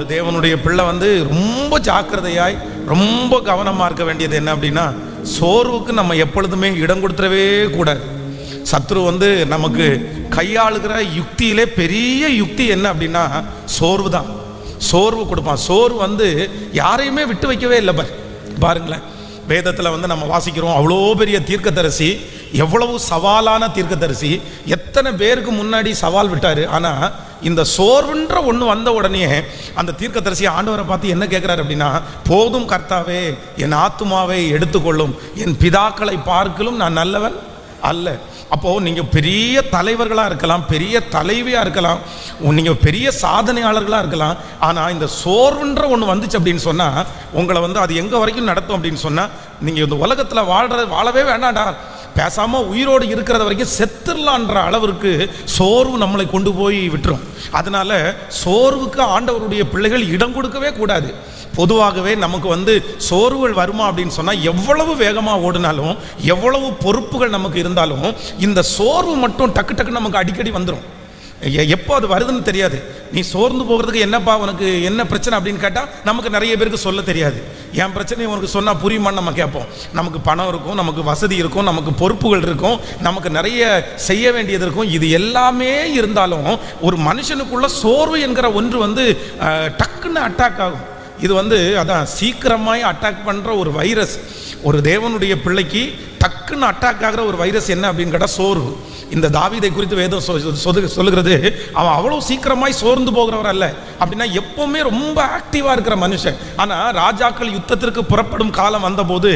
ஒரு தேவனுடைய பிள்ளை வந்து ரொம்ப ஜாக்கிரதையாய் ரொம்ப கவனமாக இருக்க வேண்டியது என்ன அப்படின்னா, சோர்வுக்கு நம்ம எப்பொழுதுமே இடம் கொடுத்துடவே கூடாது. சத்ரு வந்து நமக்கு கையாளுகிற யுக்தியிலே பெரிய யுக்தி என்ன அப்படின்னா சோர்வு தான். சோர்வு கொடுப்பான். சோர்வு வந்து யாரையுமே விட்டு வைக்கவே இல்லை. பாருங்களேன், வேதத்தில் வந்து நம்ம வாசிக்கிறோம், அவ்வளோ பெரிய தீர்க்கதரிசி, எவ்வளவு சவாலான தீர்க்கதரிசி, எத்தனை பேருக்கு முன்னாடி சவால் விட்டார். ஆனால் இந்த சோர்வுன்ற ஒன்று வந்த உடனே அந்த தீர்க்கதரிசி ஆண்டவரை பார்த்து என்ன கேட்குறாரு அப்படின்னா, போதும் கர்த்தாவே, என் ஆத்துமாவை எடுத்துக்கொள்ளும், என் பிதாக்களை பார்க்கலும் நான் நல்லவன் அல்ல. அப்போது நீங்கள் பெரிய தலைவர்களாக இருக்கலாம், பெரிய தலைவியாக இருக்கலாம், நீங்கள் பெரிய சாதனையாளர்களாக இருக்கலாம். ஆனால் இந்த சோர்வுன்ற ஒன்று வந்துச்சு அப்படின்னு சொன்னால் உங்களை வந்து அது எங்கே வரைக்கும் நடத்தும் அப்படின்னு சொன்னால், நீங்கள் இந்த உலகத்தில் வாழவே வேண்டாம்டா, பேசாமல் உயிரோடு இருக்கிறத வரைக்கும் செத்துடலான்ற அளவிற்கு சோர்வு நம்மளை கொண்டு போய் விட்டுரும். அதனால சோர்வுக்கு ஆண்டவருடைய பிள்ளைகள் இடம் கொடுக்கவே கூடாது. பொதுவாகவே நமக்கு வந்து சோர்வுகள் வருமா அப்படின்னு சொன்னால், எவ்வளவு வேகமாக ஓடினாலும், எவ்வளவு பொறுப்புகள் நமக்கு இருந்தாலும், இந்த சோர்வு மட்டும் டக்கு டக்கு நமக்கு அடிக்கடி வந்துடும். எப்போ அது வருதுன்னு தெரியாது. நீ சோர்ந்து போகிறதுக்கு என்னப்பா உனக்கு என்ன பிரச்சனை அப்படின்னு கேட்டால் நமக்கு நிறைய பேருக்கு சொல்ல தெரியாது. என் பிரச்சனையை உனக்கு சொன்னால் புரியுமான்னு நம்ம கேட்போம். நமக்கு பணம் இருக்கும், நமக்கு வசதி இருக்கும், நமக்கு பொறுப்புகள் இருக்கும், நமக்கு நிறைய செய்ய வேண்டியது இருக்கும். இது எல்லாமே இருந்தாலும் ஒரு மனுஷனுக்குள்ள சோர்வு என்கிற ஒன்று வந்து டக்குன்னு அட்டாக் ஆகும். இது வந்து அதான் சீக்கிரமாய் அட்டாக் பண்ணுற ஒரு வைரஸ். ஒரு தேவனுடைய பிள்ளைக்கு டக்குன்னு அட்டாக் ஆகிற ஒரு வைரஸ் என்ன அப்படின்னு கேட்டால் சோர்வு. இந்த தாவீதை குறித்து வேதம் சொல்லுகிறது, அவன் அவ்வளோ சீக்கிரமாய் சோர்ந்து போகிறவர் அல்ல. அப்படின்னா எப்பவுமே ரொம்ப ஆக்டிவாக இருக்கிற மனுஷன். ஆனால் ராஜாக்கள் யுத்தத்திற்கு புறப்படும் காலம் வந்தபோது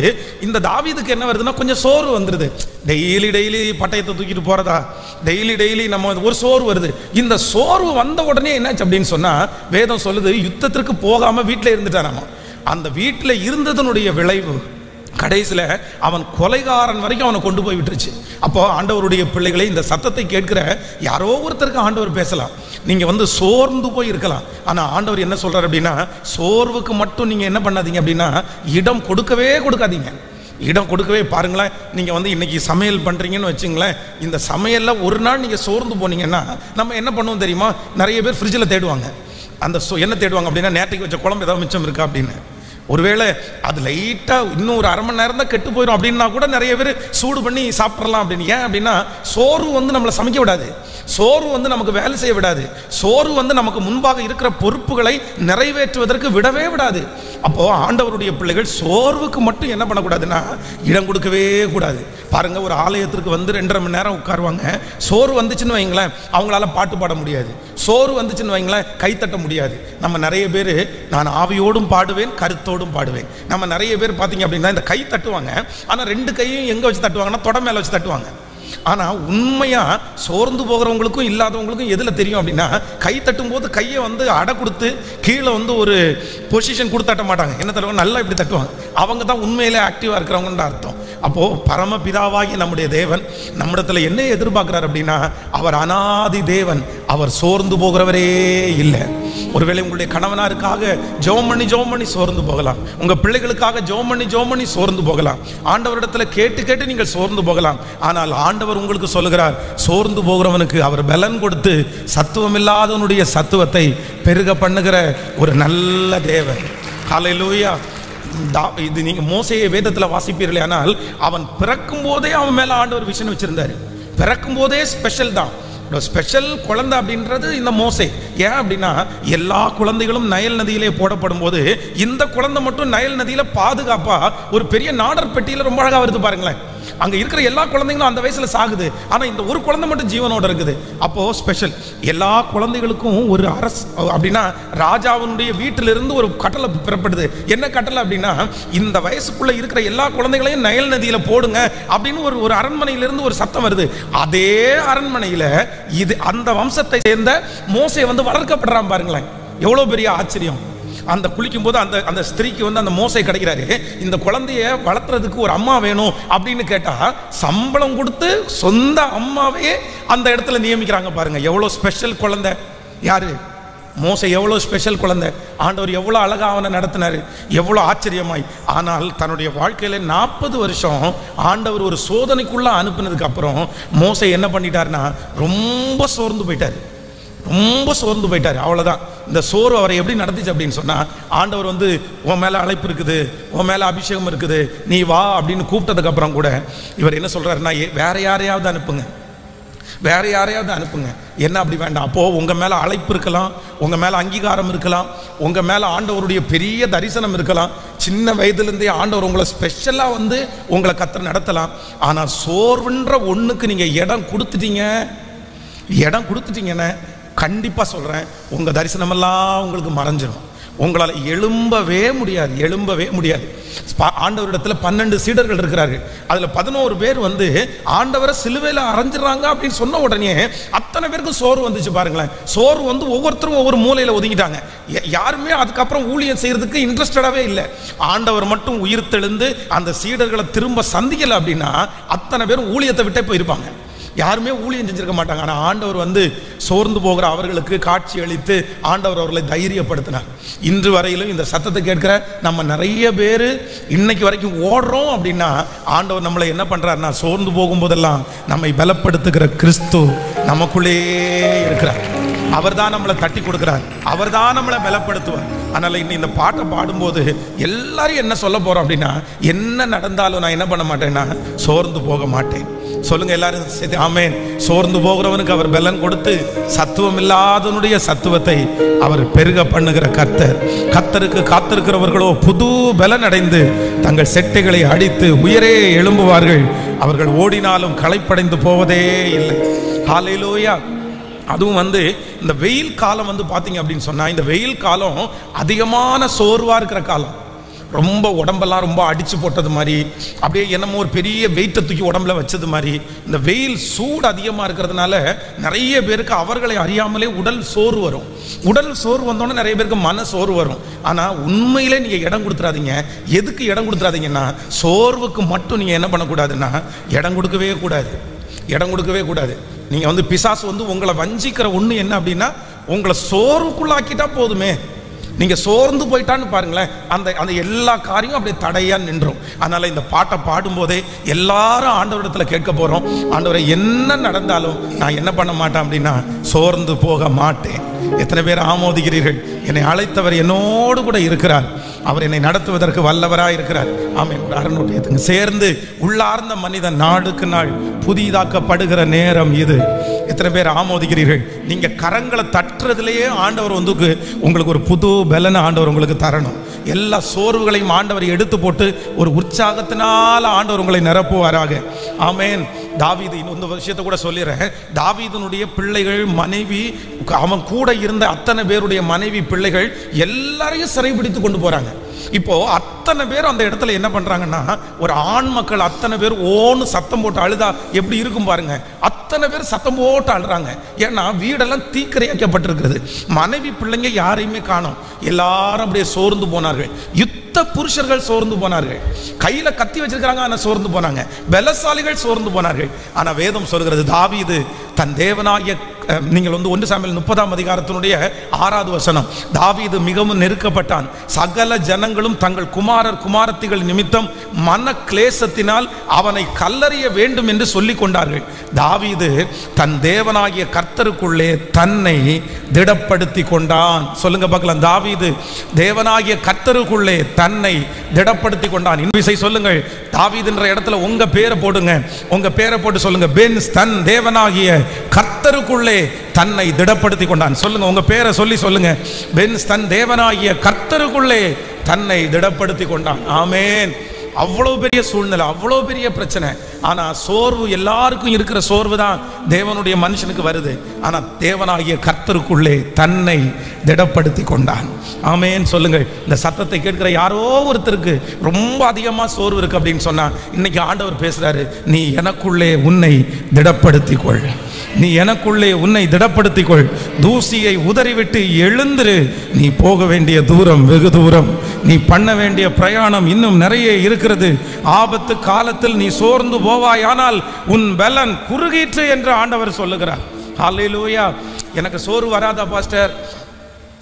இந்த தாவீதுக்கு என்ன வருதுன்னா கொஞ்சம் சோர்வு வந்துடுது. டெய்லி பட்டயத்தை தூக்கிட்டு போகிறதா, டெய்லி நம்ம ஒரு சோர்வு வருது. இந்த சோர்வு வந்த உடனே என்னாச்சு அப்படின்னு சொன்னால் வேதம் சொல்லுது, யுத்தத்திற்கு போகாமல் வீட்டில் இருந்துட்டானாமா. அந்த வீட்டில் இருந்ததனுடைய விளைவு கடைசியில் அவன் கொலைகாரன் வரைக்கும் அவனை கொண்டு போய் விட்டுருச்சு. அப்போ ஆண்டவருடைய பிள்ளைகளை, இந்த சத்தத்தை கேட்கிற யாரோ ஒருத்தருக்கு ஆண்டவர் பேசலாம். நீங்கள் வந்து சோர்ந்து போய் இருக்கலாம். ஆனால் ஆண்டவர் என்ன சொல்கிறார் அப்படின்னா, சோர்வுக்கு மட்டும் நீங்கள் என்ன பண்ணாதீங்க அப்படின்னா இடம் கொடுக்காதீங்க. இடம் கொடுக்கவே பாருங்களேன். நீங்கள் வந்து இன்றைக்கி சமையல் பண்ணுறீங்கன்னு வச்சுங்களேன், இந்த சமையலில் ஒரு நாள் நீங்கள் சோர்ந்து போனீங்கன்னா நம்ம என்ன பண்ணுவோம் தெரியுமா, நிறைய பேர் ஃப்ரிட்ஜில் தேடுவாங்க. அந்த என்ன தேடுவாங்க அப்படின்னா, நேற்றுக்கு வச்ச குழம்பு ஏதாவது மிச்சம் இருக்கா அப்படின்னு. ஒருவேளை அது லைட்டாக இன்னும் ஒரு அரை மணி நேரம் தான் கெட்டு போயிடும் அப்படின்னா கூட நிறைய பேர் சூடு பண்ணி சாப்பிட்றலாம் அப்படின்னு. ஏன் அப்படின்னா சோர்வு வந்து நம்மளை சமைக்க விடாது, சோர்வு வந்து நமக்கு வேலை செய்ய விடாது, சோர்வு வந்து நமக்கு முன்பாக இருக்கிற பொறுப்புகளை நிறைவேற்றுவதற்கு விடவே விடாது. அப்போது ஆண்டவருடைய பிள்ளைகள் சோர்வுக்கு மட்டும் என்ன பண்ணக்கூடாதுன்னா இடம் கொடுக்கவே கூடாது. பாருங்கள், ஒரு ஆலயத்திற்கு வந்து 2.5 மணி நேரம் உட்காருவாங்க. சோர்வு வந்துச்சுன்னு வைங்களேன், அவங்களால பாட்டு பாட முடியாது. சோர்வு வந்துச்சுன்னு வைங்களேன், கைத்தட்ட முடியாது. நம்ம நிறைய பேர் நான் ஆவியோடும் பாடுவேன், கருத்தோடும் பாடுவேன். நம்ம நிறைய பேர் பார்த்தீங்க அப்படின்னா இந்த கை தட்டுவாங்க. ஆனால் 2 கையும் எங்கே வச்சு தட்டுவாங்கன்னா தொட மேலே வச்சு தட்டுவாங்க. ஆனால் உண்மையாக சோர்ந்து போகிறவங்களுக்கும் இல்லாதவங்களுக்கும் எதில் தெரியும் அப்படின்னா, கை தட்டும் போது கையை வந்து அடை கொடுத்து கீழே வந்து ஒரு பொசிஷன் கொடுத்து தட்ட மாட்டாங்க. என்ன தருவாங்க, நல்லா இப்படி தட்டுவாங்க. அவங்க தான் உண்மையிலே ஆக்டிவாக இருக்கிறவங்கன்ற அர்த்தம். அப்போது பரமபிதாவாகி நம்முடைய தேவன் நம்மிடத்தில் என்ன எதிர்பார்க்குறார் அப்படின்னா, அவர் அனாதி தேவன், அவர் சோர்ந்து போகிறவரே இல்லை. ஒருவேளை உங்களுடைய கணவனாருக்காக ஜெபம் பண்ணி சோர்ந்து போகலாம். உங்கள் பிள்ளைகளுக்காக ஜெபம் பண்ணி சோர்ந்து போகலாம். ஆண்டவரிடத்தில் கேட்டு நீங்கள் சோர்ந்து போகலாம். ஆனால் ஆண்டவர் உங்களுக்கு சொல்லுகிறார், சோர்ந்து போகிறவனுக்கு அவர் பலன் கொடுத்து சத்துவமில்லாதவனுடைய சத்துவத்தை பெருக பண்ணுகிற ஒரு நல்ல தேவன். ஹல்லேலூயா. இது நீங்கள் மோசேயை வேதத்தில் வாசிப்பீர்களே, ஆனால் அவன் பிறக்கும் போதே அவன் மேலே ஆண்டவர் விஷன் வச்சிருந்தார். பிறக்கும் போதே ஸ்பெஷல் தான். ஸ்பெஷல் குழந்தை அப்படின்றது இந்த மோசே. ஏன் அப்படின்னா எல்லா குழந்தைகளும் நைல் நதியிலே போடப்படும் போது இந்த குழந்தை மட்டும் நைல் நதியில் பாதுகாப்பாக ஒரு பெரிய நாடர் பெட்டியில் ரொம்ப அழகாக வருது. பாருங்களேன், அங்கே இருக்கிற எல்லா குழந்தைங்களும் அந்த வயசில் சாகுது, ஆனால் இந்த ஒரு குழந்தை மட்டும் ஜீவனோட இருக்குது. அப்போது ஸ்பெஷல். எல்லா குழந்தைகளுக்கும் ஒரு அரசு அப்படின்னா ராஜாவினுடைய வீட்டிலிருந்து ஒரு கட்டளை பிறப்படுது. என்ன கட்டளை அப்படின்னா, இந்த வயசுக்குள்ளே இருக்கிற எல்லா குழந்தைகளையும் நைல் நதியில் போடுங்க அப்படின்னு ஒரு அரண்மனையிலிருந்து ஒரு சத்தம் வருது. அதே அரண்மனையில் இது அந்த வம்சத்தை சேர்ந்த மோசே வந்து வளர்க்கப்படுறான். பாருங்களேன், எவ்வளோ பெரிய ஆச்சரியம். அந்த குளிக்கும் போது அந்த ஸ்திரீக்கு வந்து அந்த மோசை கிடைக்கிறாரு. இந்த குழந்தைய வளர்த்துறதுக்கு ஒரு அம்மா வேணும் அப்படின்னு கேட்டால் சம்பளம் கொடுத்து சொந்த அம்மாவே அந்த இடத்துல நியமிக்கிறாங்க. பாருங்க, எவ்வளோ ஸ்பெஷல் குழந்தை. யாரு? மோசை. எவ்வளோ ஸ்பெஷல் குழந்தை. ஆண்டவர் எவ்வளோ அழகாக அவனை நடத்தினார், எவ்வளோ ஆச்சரியமாய். ஆனால் தன்னுடைய வாழ்க்கையில் 40 வருஷம் ஆண்டவர் ஒரு சோதனைக்குள்ளே அனுப்புனதுக்கு அப்புறம் மோசை என்ன பண்ணிட்டார்னா ரொம்ப சோர்ந்து போயிட்டார். ரொம்ப சோர்ந்து போயிட்டார். அவ்வளோதான். இந்த சோர்வு அவரை எப்படி நடந்துச்சு அப்படின்னு சொன்னால், ஆண்டவர் வந்து உன் மேலே அழைப்பு இருக்குது, உன் மேலே அபிஷேகம் இருக்குது, நீ வா அப்படின்னு கூப்பிட்டதுக்கப்புறம் கூட இவர் என்ன சொல்கிறாருன்னா, வேற யாரையாவது அனுப்புங்க, வேற யாரையாவது அனுப்புங்க. என்ன அப்படி வேண்டாம். அப்போது உங்கள் மேலே அழைப்பு இருக்கலாம், உங்கள் மேலே அங்கீகாரம் இருக்கலாம், உங்கள் மேலே ஆண்டவருடைய பெரிய தரிசனம் இருக்கலாம், சின்ன வயதுலேருந்தே ஆண்டவர் உங்களை ஸ்பெஷலாக வந்து உங்களை கர்த்தர் நடத்தலாம். ஆனால் சோர்வுன்ற ஒன்றுக்கு நீங்கள் இடம் கொடுத்துட்டீங்கன்னு கண்டிப்பாக சொல்கிறேன், உங்கள் தரிசனமெல்லாம் உங்களுக்கு மறைஞ்சிடும். உங்களால் எழும்பவே முடியாது. ஆண்டவரிடத்தில் 12 சீடர்கள் இருக்கிறார்கள். அதில் 11 பேர் வந்து ஆண்டவரை சிலுவையில் அரைஞ்சிடறாங்க அப்படின்னு சொன்ன உடனே அத்தனை பேருக்கும் சோர்வு வந்துச்சு. பாருங்களேன், சோர்வு வந்து ஒவ்வொருத்தரும் ஒவ்வொரு மூலையில் ஒதுங்கிட்டாங்க. யாருமே அதுக்கப்புறம் ஊழியம் செய்யறதுக்கு இன்ட்ரெஸ்டடாகவே இல்லை. ஆண்டவர் மட்டும் உயிர் தெழுந்து அந்த சீடர்களை திரும்ப சந்திக்கலை அப்படின்னா அத்தனை பேரும் ஊழியத்தை விட்டே போயிருப்பாங்க. யாருமே ஊழியம் செஞ்சிருக்க மாட்டாங்க. ஆனால் ஆண்டவர் வந்து சோர்ந்து போகிற அவர்களுக்கு காட்சி அளித்து ஆண்டவர் அவர்களை தைரியப்படுத்தினார். இன்று வரையிலும் இந்த சத்தத்தை கேட்கிற நம்ம நிறைய பேர் இன்னைக்கு வரைக்கும் ஓடுறோம் அப்படின்னா, ஆண்டவர் நம்மளை என்ன பண்ணுறாருன்னா, சோர்ந்து போகும்போதெல்லாம் நம்மை பலப்படுத்துகிற கிறிஸ்து நமக்குள்ளே இருக்கிறார். அவர் தான் நம்மளை தட்டி கொடுக்கிறார், அவர் தான் நம்மளை பலப்படுத்துவார். அதனால் இன்னும் இந்த பாட்டை பாடும்போது எல்லாரும் என்ன சொல்ல போகிறோம் அப்படின்னா, என்ன நடந்தாலும் நான் என்ன பண்ண மாட்டேன்னா, சோர்ந்து போக மாட்டேன். சொல்லுங்க எல்லாரும் ஆமென். சோர்ந்து போகிறவனுக்கு அவர் பலன் கொடுத்து சத்துவம் இல்லாதவனுடைய சத்துவத்தை அவர் பெருக பண்ணுகிற கர்த்தருக்கு காத்திருக்கிறவர்களோ புது பலன் அடைந்து தங்கள் செட்டைகளை அடித்து உயரே எழும்புவார்கள். அவர்கள் ஓடினாலும் களைப்படைந்து போவதே இல்லை. ஹல்லேலூயா. அதுவும் வந்து இந்த வெயில் காலம் வந்து பார்த்தீங்க அப்படின்னு சொன்னால், இந்த வெயில் காலம் அதிகமான சோர்வாக இருக்கிற காலம். ரொம்ப உடம்பெல்லாம் ரொம்ப அடித்து போட்டது மாதிரி, அப்படியே என்னமோ ஒரு பெரிய வெயிட்டை தூக்கி உடம்புல வச்சது மாதிரி, இந்த வெயில் சூடு அதிகமாக இருக்கிறதுனால நிறைய பேருக்கு அவர்களை அறியாமலே உடல் சோர்வு வரும். உடல் சோர்வு வந்தோடனே நிறைய பேருக்கு மன சோர்வு வரும். ஆனால் உண்மையிலே நீங்கள் இடம் கொடுத்துறாதீங்க. எதுக்கு இடம் கொடுத்துறாதீங்கன்னா, சோர்வுக்கு மட்டும் நீங்கள் என்ன பண்ணக்கூடாதுன்னா, இடம் கொடுக்கவே கூடாது. நீங்கள் வந்து பிசாசு வந்து உங்களை வஞ்சிக்கிற ஒன்று என்ன அப்படின்னா, உங்களை சோர்வுக்குள்ளாக்கிட்டா போதுமே. நீங்கள் சோர்ந்து போயிட்டான்னு பாருங்களேன், அந்த எல்லா காரியம் அப்படியே தடையாக நின்றோம். அதனால் இந்த பாட்டை பாடும்போதே எல்லாரும் ஆண்டவரிடத்தில் கேட்க போகிறோம், ஆண்டவரை என்ன நடந்தாலும் நான் என்ன பண்ண மாட்டேன் அப்படின்னா, சோர்ந்து போக மாட்டேன். எத்தனை பேர் ஆமோதிக்கிறீர்கள்? என்னை அழைத்தவர் என்னோடு கூட இருக்கிறார், அவர் என்னை நடத்துவதற்கு வல்லவராக இருக்கிறார். ஆமென். ஒரு அறநூற்றியத்துங்க சேர்ந்து உள்ளார்ந்த மனிதன் நாளுக்கு நாள் புதிதாக்கப்படுகிற நேரம் இது. எத்தனை பேர் ஆமோதிக்கிறீர்கள்? நீங்க கரங்களை தட்டுறதுலேயே ஆண்டவர் வந்து உங்களுக்கு ஒரு புது பலனை ஆண்டவர் உங்களுக்கு தரணும். எல்லா சோர்வுகளையும் ஆண்டவர் எடுத்து போட்டு ஒரு உற்சாகத்தினால ஆண்டவர் உங்களை நிரப்புவாராக. ஆமென். தாவீது, இன்னொரு விஷயத்தை கூட சொல்லிடுறேன். தாவீதனுடைய பிள்ளைகள், மனைவி, அவன் கூட இருந்த அத்தனை பேருடைய மனைவி, பிள்ளைகள் எல்லாரையும் சிறைபிடித்து கொண்டு போறாங்க. இப்போ அத்தனை பேர் அந்த இடத்துல என்ன பண்றாங்கன்னா, ஒரு ஆண் மக்கள் அத்தனை பேர் ஓன்னு சத்தம் போட்டு அழுதா எப்படி இருக்கும் பாருங்க. அத்தனை பேர் சத்தம் போட்டு அழுறாங்க. ஏன்னா வீடெல்லாம் தீக்கிரையாக்கப்பட்டிருக்கிறது. மனைவி பிள்ளைங்க யாரையுமே காணோம். எல்லாரும் அப்படியே சோர்ந்து போனார்கள். யுத்த புருஷர்கள் சோர்ந்து போனார்கள். கையில கத்தி வச்சிருக்காங்க, ஆனா சோர்ந்து போனாங்க. பலசாலிகள் சோர்ந்து போனார்கள். ஆனா வேதம் சொல்கிறது, தாவீது தன் தேவனாகிய, நீங்கள் வந்து 1 சாமுவேல் 30ஆம் அதிகாரத்தினுடைய 6வது வசனம், தாவீது மிகவும் நெருக்கப்பட்டான். சகல ஜனங்களும் தங்கள் குமாரர் குமாரத்திகள் நிமித்தம் மன கிளேசத்தினால் அவனை கல்லறிய வேண்டும் என்று சொல்லிக் கொண்டார்கள். தாவீது தன் தேவனாகிய கர்த்தருக்குள்ளே தன்னை திடப்படுத்தி கொண்டான். சொல்லுங்க பார்க்கலாம். தாவீது தேவனாகிய கர்த்தருக்குள்ளே தன்னை திடப்படுத்தி கொண்டான். இன்னும் சொல்லுங்கள், தாவீதுன்ற இடத்துல உங்க பேரை போடுங்க. உங்க பேரை போட்டு சொல்லுங்க, பென்ஸ் தன் தேவனாகிய கர்த்தருக்குள்ளே தன்னை திடப்படுத்தி கொண்டான். சொல்லுங்க, உங்க பேரை சொல்லி சொல்லுங்க. பென்ஸ் தன் தேவனாகிய கர்த்தருக்குள்ளே தன்னை திடப்படுத்தி கொண்டான். ஆமென். அவ்வளோ பெரிய சூழ்நிலை, அவ்வளோ பெரிய பிரச்சனை. ஆனால் சோர்வு, எல்லாருக்கும் இருக்கிற சோர்வு தான் தேவனுடைய மனுஷனுக்கு வருது. ஆனால் தேவனாகிய கர்த்தருக்குள்ளே தன்னை திடப்படுத்தி கொண்டான். ஆமென். சொல்லுங்கள். இந்த சத்தத்தை கேட்கிற யாரோ ஒருத்தருக்கு ரொம்ப அதிகமாக சோர்வு இருக்கு அப்படின்னு சொன்னா, இன்னைக்கு ஆண்டவர் பேசுறாரு, நீ எனக்குள்ளே உன்னை திடப்படுத்திக் கொள், நீ எனக்குள்ளே உன்னை திடப்படுத்திக் கொள். தூசியை உதறிவிட்டு எழுந்திரு. நீ போக வேண்டிய தூரம் வெகு தூரம், நீ பண்ண வேண்டிய பிரயாணம் இன்னும் நிறைய இருக்கிறது. ஆபத்து காலத்தில் நீ சோர்ந்து போவாயானால் உன் பலன் குறுகிற்று என்று ஆண்டவர் சொல்லுகிறார். ஹல்லேலூயா. எனக்கு சோர்வு வராதா பாஸ்டர்?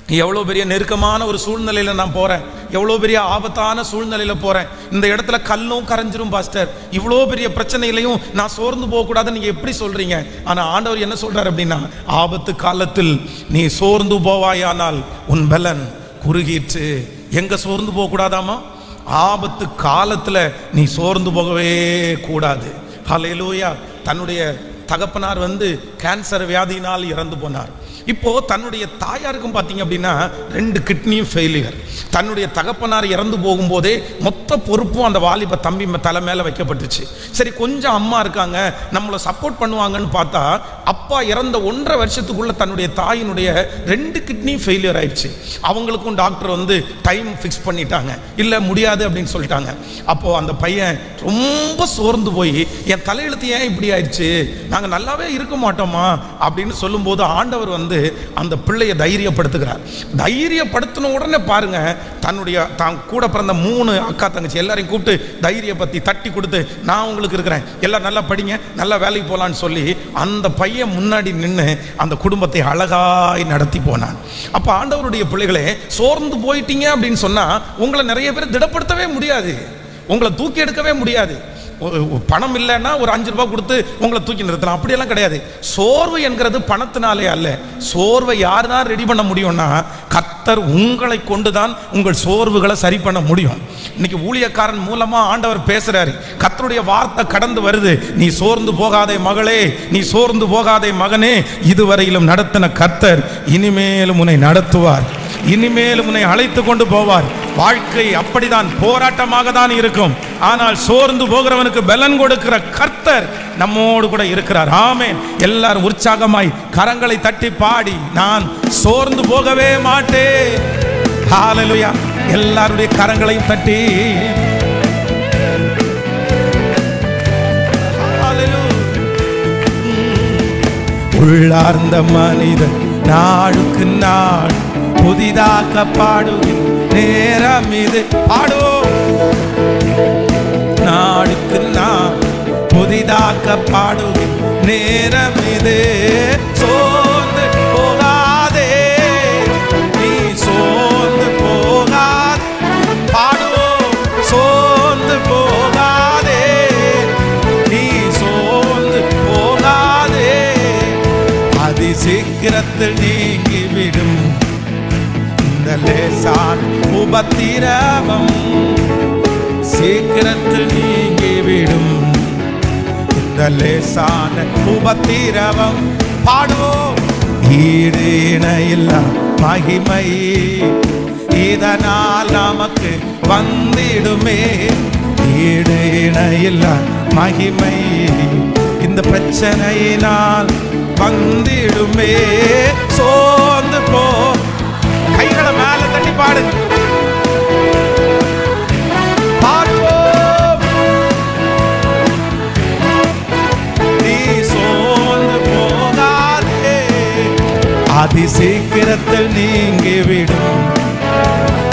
எவ்வளோ பெரிய நெருக்கமான ஒரு சூழ்நிலையில் நான் போகிறேன், எவ்வளோ பெரிய ஆபத்தான சூழ்நிலையில் போகிறேன், இந்த இடத்துல கல்லும் கரைஞ்சிரும் பாஸ்டர், இவ்வளோ பெரிய பிரச்சனையிலையும் நான் சோர்ந்து போகக்கூடாதுன்னு நீங்கள் எப்படி சொல்கிறீங்க? ஆனால் ஆண்டவர் என்ன சொல்கிறார் அப்படின்னா, ஆபத்து காலத்தில் நீ சோர்ந்து போவாயானால் உன் பலன் குறுகிற்று. எங்கே சோர்ந்து போகக்கூடாதாமா? ஆபத்து காலத்தில் நீ சோர்ந்து போகவே கூடாது. ஹல்லேலூயா. தன்னுடைய தகப்பனார் கேன்சர் வியாதியினால் இறந்து போனார். இப்போ தன்னுடைய தாயாருக்கும் பார்த்தீங்க அப்படின்னா 2 கிட்னியும் ஃபெயிலியர். தன்னுடைய தகப்பனார் இறந்து போகும்போதே மொத்த பொறுப்பும் அந்த வாலிப தம்பி தலை மேலே வைக்கப்பட்டுச்சு. சரி, கொஞ்சம் அம்மா இருக்காங்க, நம்மளை சப்போர்ட் பண்ணுவாங்கன்னு பார்த்தா அப்பா இறந்த 1.5 வருஷத்துக்குள்ள தன்னுடைய தாயினுடைய 2 கிட்னியும் ஃபெயிலியர் ஆயிடுச்சு. அவங்களுக்கும் டாக்டர் டைம் ஃபிக்ஸ் பண்ணிட்டாங்க, இல்லை முடியாது அப்படின்னு சொல்லிட்டாங்க. அப்போ அந்த பையன் ரொம்ப சோர்ந்து போய், என் தலையெழுத்து ஏன் இப்படி ஆயிடுச்சு, நாங்கள் நல்லாவே இருக்க மாட்டோமா அப்படின்னு சொல்லும்போது ஆண்டவர் அந்த பிள்ளையை தைரியப்படுத்துகிறார். தைரியப்படுத்தின உடனே பாருங்க, தான் கூட பிறந்த 3 அக்கா தங்கச்சி எல்லாரையும் கூப்பிட்டு தைரியப்படுத்தி தட்டி கொடுத்து, நான் உங்களுக்கு இருக்கிறேன், எல்லாம் நல்லா படிங்க, நல்லா வேலைக்கு போகலான்னு சொல்லி அந்த பையன் முன்னாடி நின்று அந்த குடும்பத்தை அழகாய் நடத்தி போனான். அப்போ ஆண்டவருடைய பிள்ளைகளே, சோர்ந்து போயிட்டீங்க அப்படின்னு சொன்னா உங்களை நிறைய பேர் திடப்படுத்தவே முடியாது, உங்களை தூக்கி எடுக்கவே முடியாது. பணம் இல்லைன்னா ஒரு 5 ரூபாய் கொடுத்து உங்களை தூக்கி நிறுத்தலாம், அப்படியெல்லாம் கிடையாது. சோர்வு என்கிறது பணத்தினாலே அல்ல. சோர்வை யார் தான் ரெடி பண்ண முடியும்னா, கர்த்தர் உங்களை கொண்டுதான் உங்கள் சோர்வுகளை சரி பண்ண முடியும். இன்னைக்கு ஊழியக்காரன் மூலமா ஆண்டவர் பேசுறாரு, கர்த்தருடைய வார்த்தை கடந்து வருது. நீ சோர்ந்து போகாதே மகளே, நீ சோர்ந்து போகாதே மகனே, இதுவரையிலும் நடத்தின கர்த்தர் இனிமேலும் உன்னை நடத்துவார், இனிமேலும் உன்னை அழைத்து கொண்டு போவார். வாழ்க்கை அப்படிதான் போராட்டமாக தான் இருக்கும், ஆனால் சோர்ந்து போகிறவனுக்கு பலன் கொடுக்கிற கர்த்தர் நம்மோடு கூட இருக்கிறார். ஆமென். எல்லாரும் உற்சாகமாய் கரங்களை தட்டி பாடி, நான் சோர்ந்து போகவே மாட்டேன். ஹல்லேலூயா. எல்லாருடைய கரங்களையும் தட்டி உள்ளார்ந்த மனிதன் நாளுக்கு நாள் புதிதாக பாடுகிற நேரம் இது. பாடுவோம். நாளுக்கு நாள் புதிதாக பாடுகிற நேரம் இது. சோர்ந்து போகாதே, நீ சோர்ந்து போகாதே. பாடுவோம். சோர்ந்து போகாதே, நீ சோர்ந்து போகாதே. அதி சீக்கிரத்தில் நீங்கிவிடும் இந்த லேசான உபத்திரவம், சீக்கிரத்தில் நீங்கிவிடும் இந்த லேசான உபத்திரவம். பாடுவோம். ஈடு இணையில்லா மகிமை இதனால் நமக்கு வந்திடுமே. ஈடு இணையில்லா மகிமை இந்த பிரச்சனையினால் வந்திடுமே. சோர்ந்து போ. கைகளை மேல தட்டி பாடு. பாடுவோம். நீ சோர்ந்து போகாதே, அதி சீக்கிரத்தில் நீங்கிவிடும்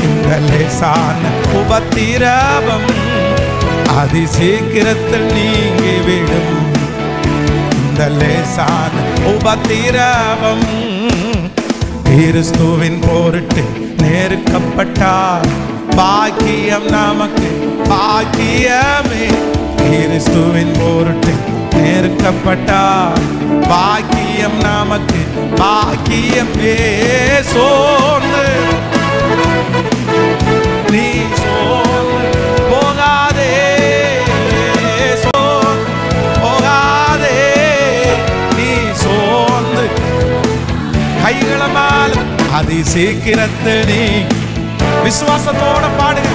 இந்த லேசான உபத்திரவம். அதி சீக்கிரத்தில் நீங்கிவிடும் இந்த லேசான உபத்திரவம். கிறிஸ்துவின் பொருட்டு நெருக்கப்பட்டார், பாக்கியம் நமக்கு பாக்கியமே. கிறிஸ்துவின் பொருட்டு நெருக்கப்பட்டார், பாக்கியம் நமக்கு பாக்கியமே. சோர்ந்து நீ சோர்ந்து போகாதே, சோர்ந்து போகாதே. நீ சோர்ந்து கைகளை மேல அதி சீக்கிரத்தில் நீ விசுவாசத்தோட பாடுங்க.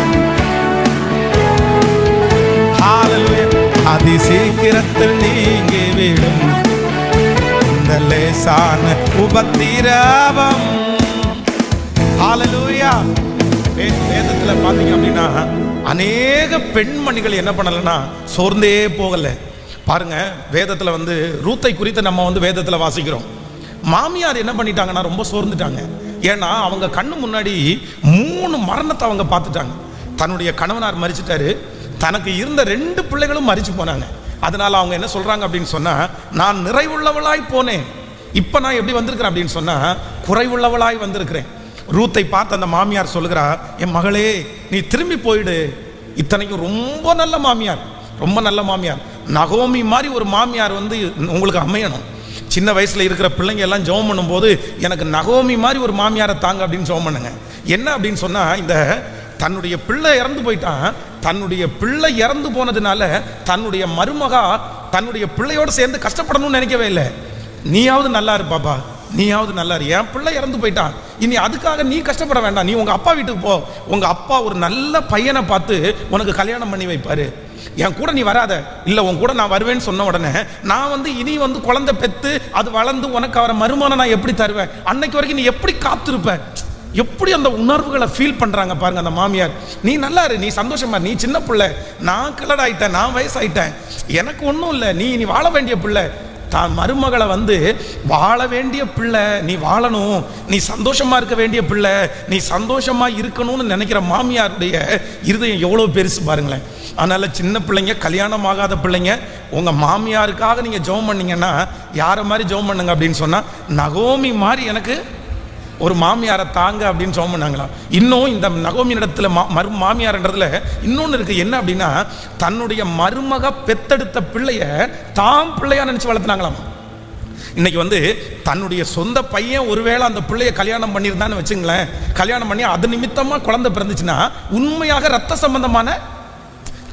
ஹல்லேலூயா. அதி சீக்கிரத்தில் நீங்கிவிடும் இந்த லேசான உபத்திரவம். ஹல்லேலூயா. வேதத்துல பாத்தீங்க அப்படின்னா அநேக பெண்மணிகள் என்ன பண்ணலன்னா சோர்ந்தே போகல. பாருங்க, வேதத்துல ரூத்தை குறித்து நம்ம வேதத்துல வாசிக்கிறோம். மாமியார் என்ன பண்ணிட்டாங்கன்னா ரொம்ப சோர்ந்துட்டாங்க. ஏன்னா அவங்க கண்ணு முன்னாடி 3 மரணத்தை அவங்க பார்த்துட்டாங்க. தன்னுடைய கணவனார் மரிச்சிட்டாரு, தனக்கு இருந்த 2 பிள்ளைகளும் மரிச்சு போனாங்க. அதனால அவங்க என்ன சொல்றாங்க அப்படின்னு சொன்னா, நான் நிறைவுள்ளவளாய் போனேன், இப்ப நான் எப்படி வந்திருக்கிறேன் அப்படின்னு சொன்னா குறைவுள்ளவளாய் வந்திருக்கிறேன். ரூத்தை பார்த்து அந்த மாமியார் சொல்லுகிறா, என் மகளே நீ திரும்பி போயிடு. இத்தனைக்கும் ரொம்ப நல்ல மாமியார், ரொம்ப நல்ல மாமியார். நகோமி மாதிரி ஒரு மாமியார் வந்து உங்களுக்கு அமையணும். சின்ன வயசுல இருக்கிற பிள்ளைங்க எல்லாம் ஜெபம் பண்ணும்போது எனக்கு நகோமி மாதிரி ஒரு மாமியாரை தாங்க அப்படின்னு ஜெபம் பண்ணுங்க. என்ன அப்படின்னு சொன்னா, இந்த தன்னுடைய பிள்ளை இறந்து போயிட்டான். தன்னுடைய பிள்ளை இறந்து போனதுனால தன்னுடைய மருமகா தன்னுடைய பிள்ளையோடு சேர்ந்து கஷ்டப்படணும்னு நினைக்கவே இல்லை. நீயாவது நல்லா இருப்பாப்பா, நீயாவது நல்லா இரு, என் பிள்ளை இறந்து போயிட்டான், இனி அதுக்காக நீ கஷ்டப்பட வேண்டாம், நீ உங்க அப்பா வீட்டுக்கு போ, உங்க அப்பா ஒரு நல்ல பையனை பார்த்து உனக்கு கல்யாணம் பண்ணி வைப்பாரு, என் கூட நீ வராத. இல்லை உன் கூட நான் வருவேன்னு சொன்ன உடனே நான் வந்து இனி வந்து குழந்தை பெற்று அது வளர்ந்து உனக்கு அவரை மருமகனை நான் எப்படி தருவேன், அன்னைக்கு வரைக்கும் நீ எப்படி காத்திருப்ப. எப்படி அந்த உணர்வுகளை ஃபீல் பண்றாங்க பாருங்க அந்த மாமியார். நீ நல்லா இரு, நீ சந்தோஷமா, நீ சின்ன பிள்ளை, நான் கிளடாயிட்டேன், நான் வயசாயிட்டேன், எனக்கு ஒன்றும் இல்லை, நீ வாழ வேண்டிய பிள்ளை. தான் மருமகளை வந்து வாழ வேண்டிய பிள்ளை, நீ வாழணும், நீ சந்தோஷமா இருக்க வேண்டிய பிள்ளை, நீ சந்தோஷமா இருக்கணும்னு நினைக்கிற மாமியாருடைய இருதயம் எவ்வளோ பெருசு பாருங்களேன். அதனால சின்ன பிள்ளைங்க, கல்யாணம் ஆகாத பிள்ளைங்க, உங்க மாமியாருக்காக நீங்க ஜெபம் பண்ணீங்கன்னா யாரை மாதிரி ஜெபம் பண்ணுங்க அப்படின்னு சொன்னா, நகோமி மாதிரி எனக்கு ஒரு மாமியாரை தாங்க அப்படின்னு ஜெபம் பண்ணாங்களாம். இன்னும் இந்த நகோமி இடத்துல மாமியார்ன்றதுல இன்னொன்று இருக்கு. என்ன அப்படின்னா, தன்னுடைய மருமக பெத்தெடுத்த பிள்ளைய தாம் பிள்ளையா நினைச்சு வளர்த்துனாங்களாம். இன்னைக்கு வந்து தன்னுடைய சொந்த பையன் ஒருவேளை அந்த பிள்ளைய கல்யாணம் பண்ணியிருந்தான்னு வச்சுங்களேன், கல்யாணம் பண்ணி அது நிமித்தமா குழந்தை பிறந்துச்சுன்னா உண்மையாக ரத்த சம்பந்தமான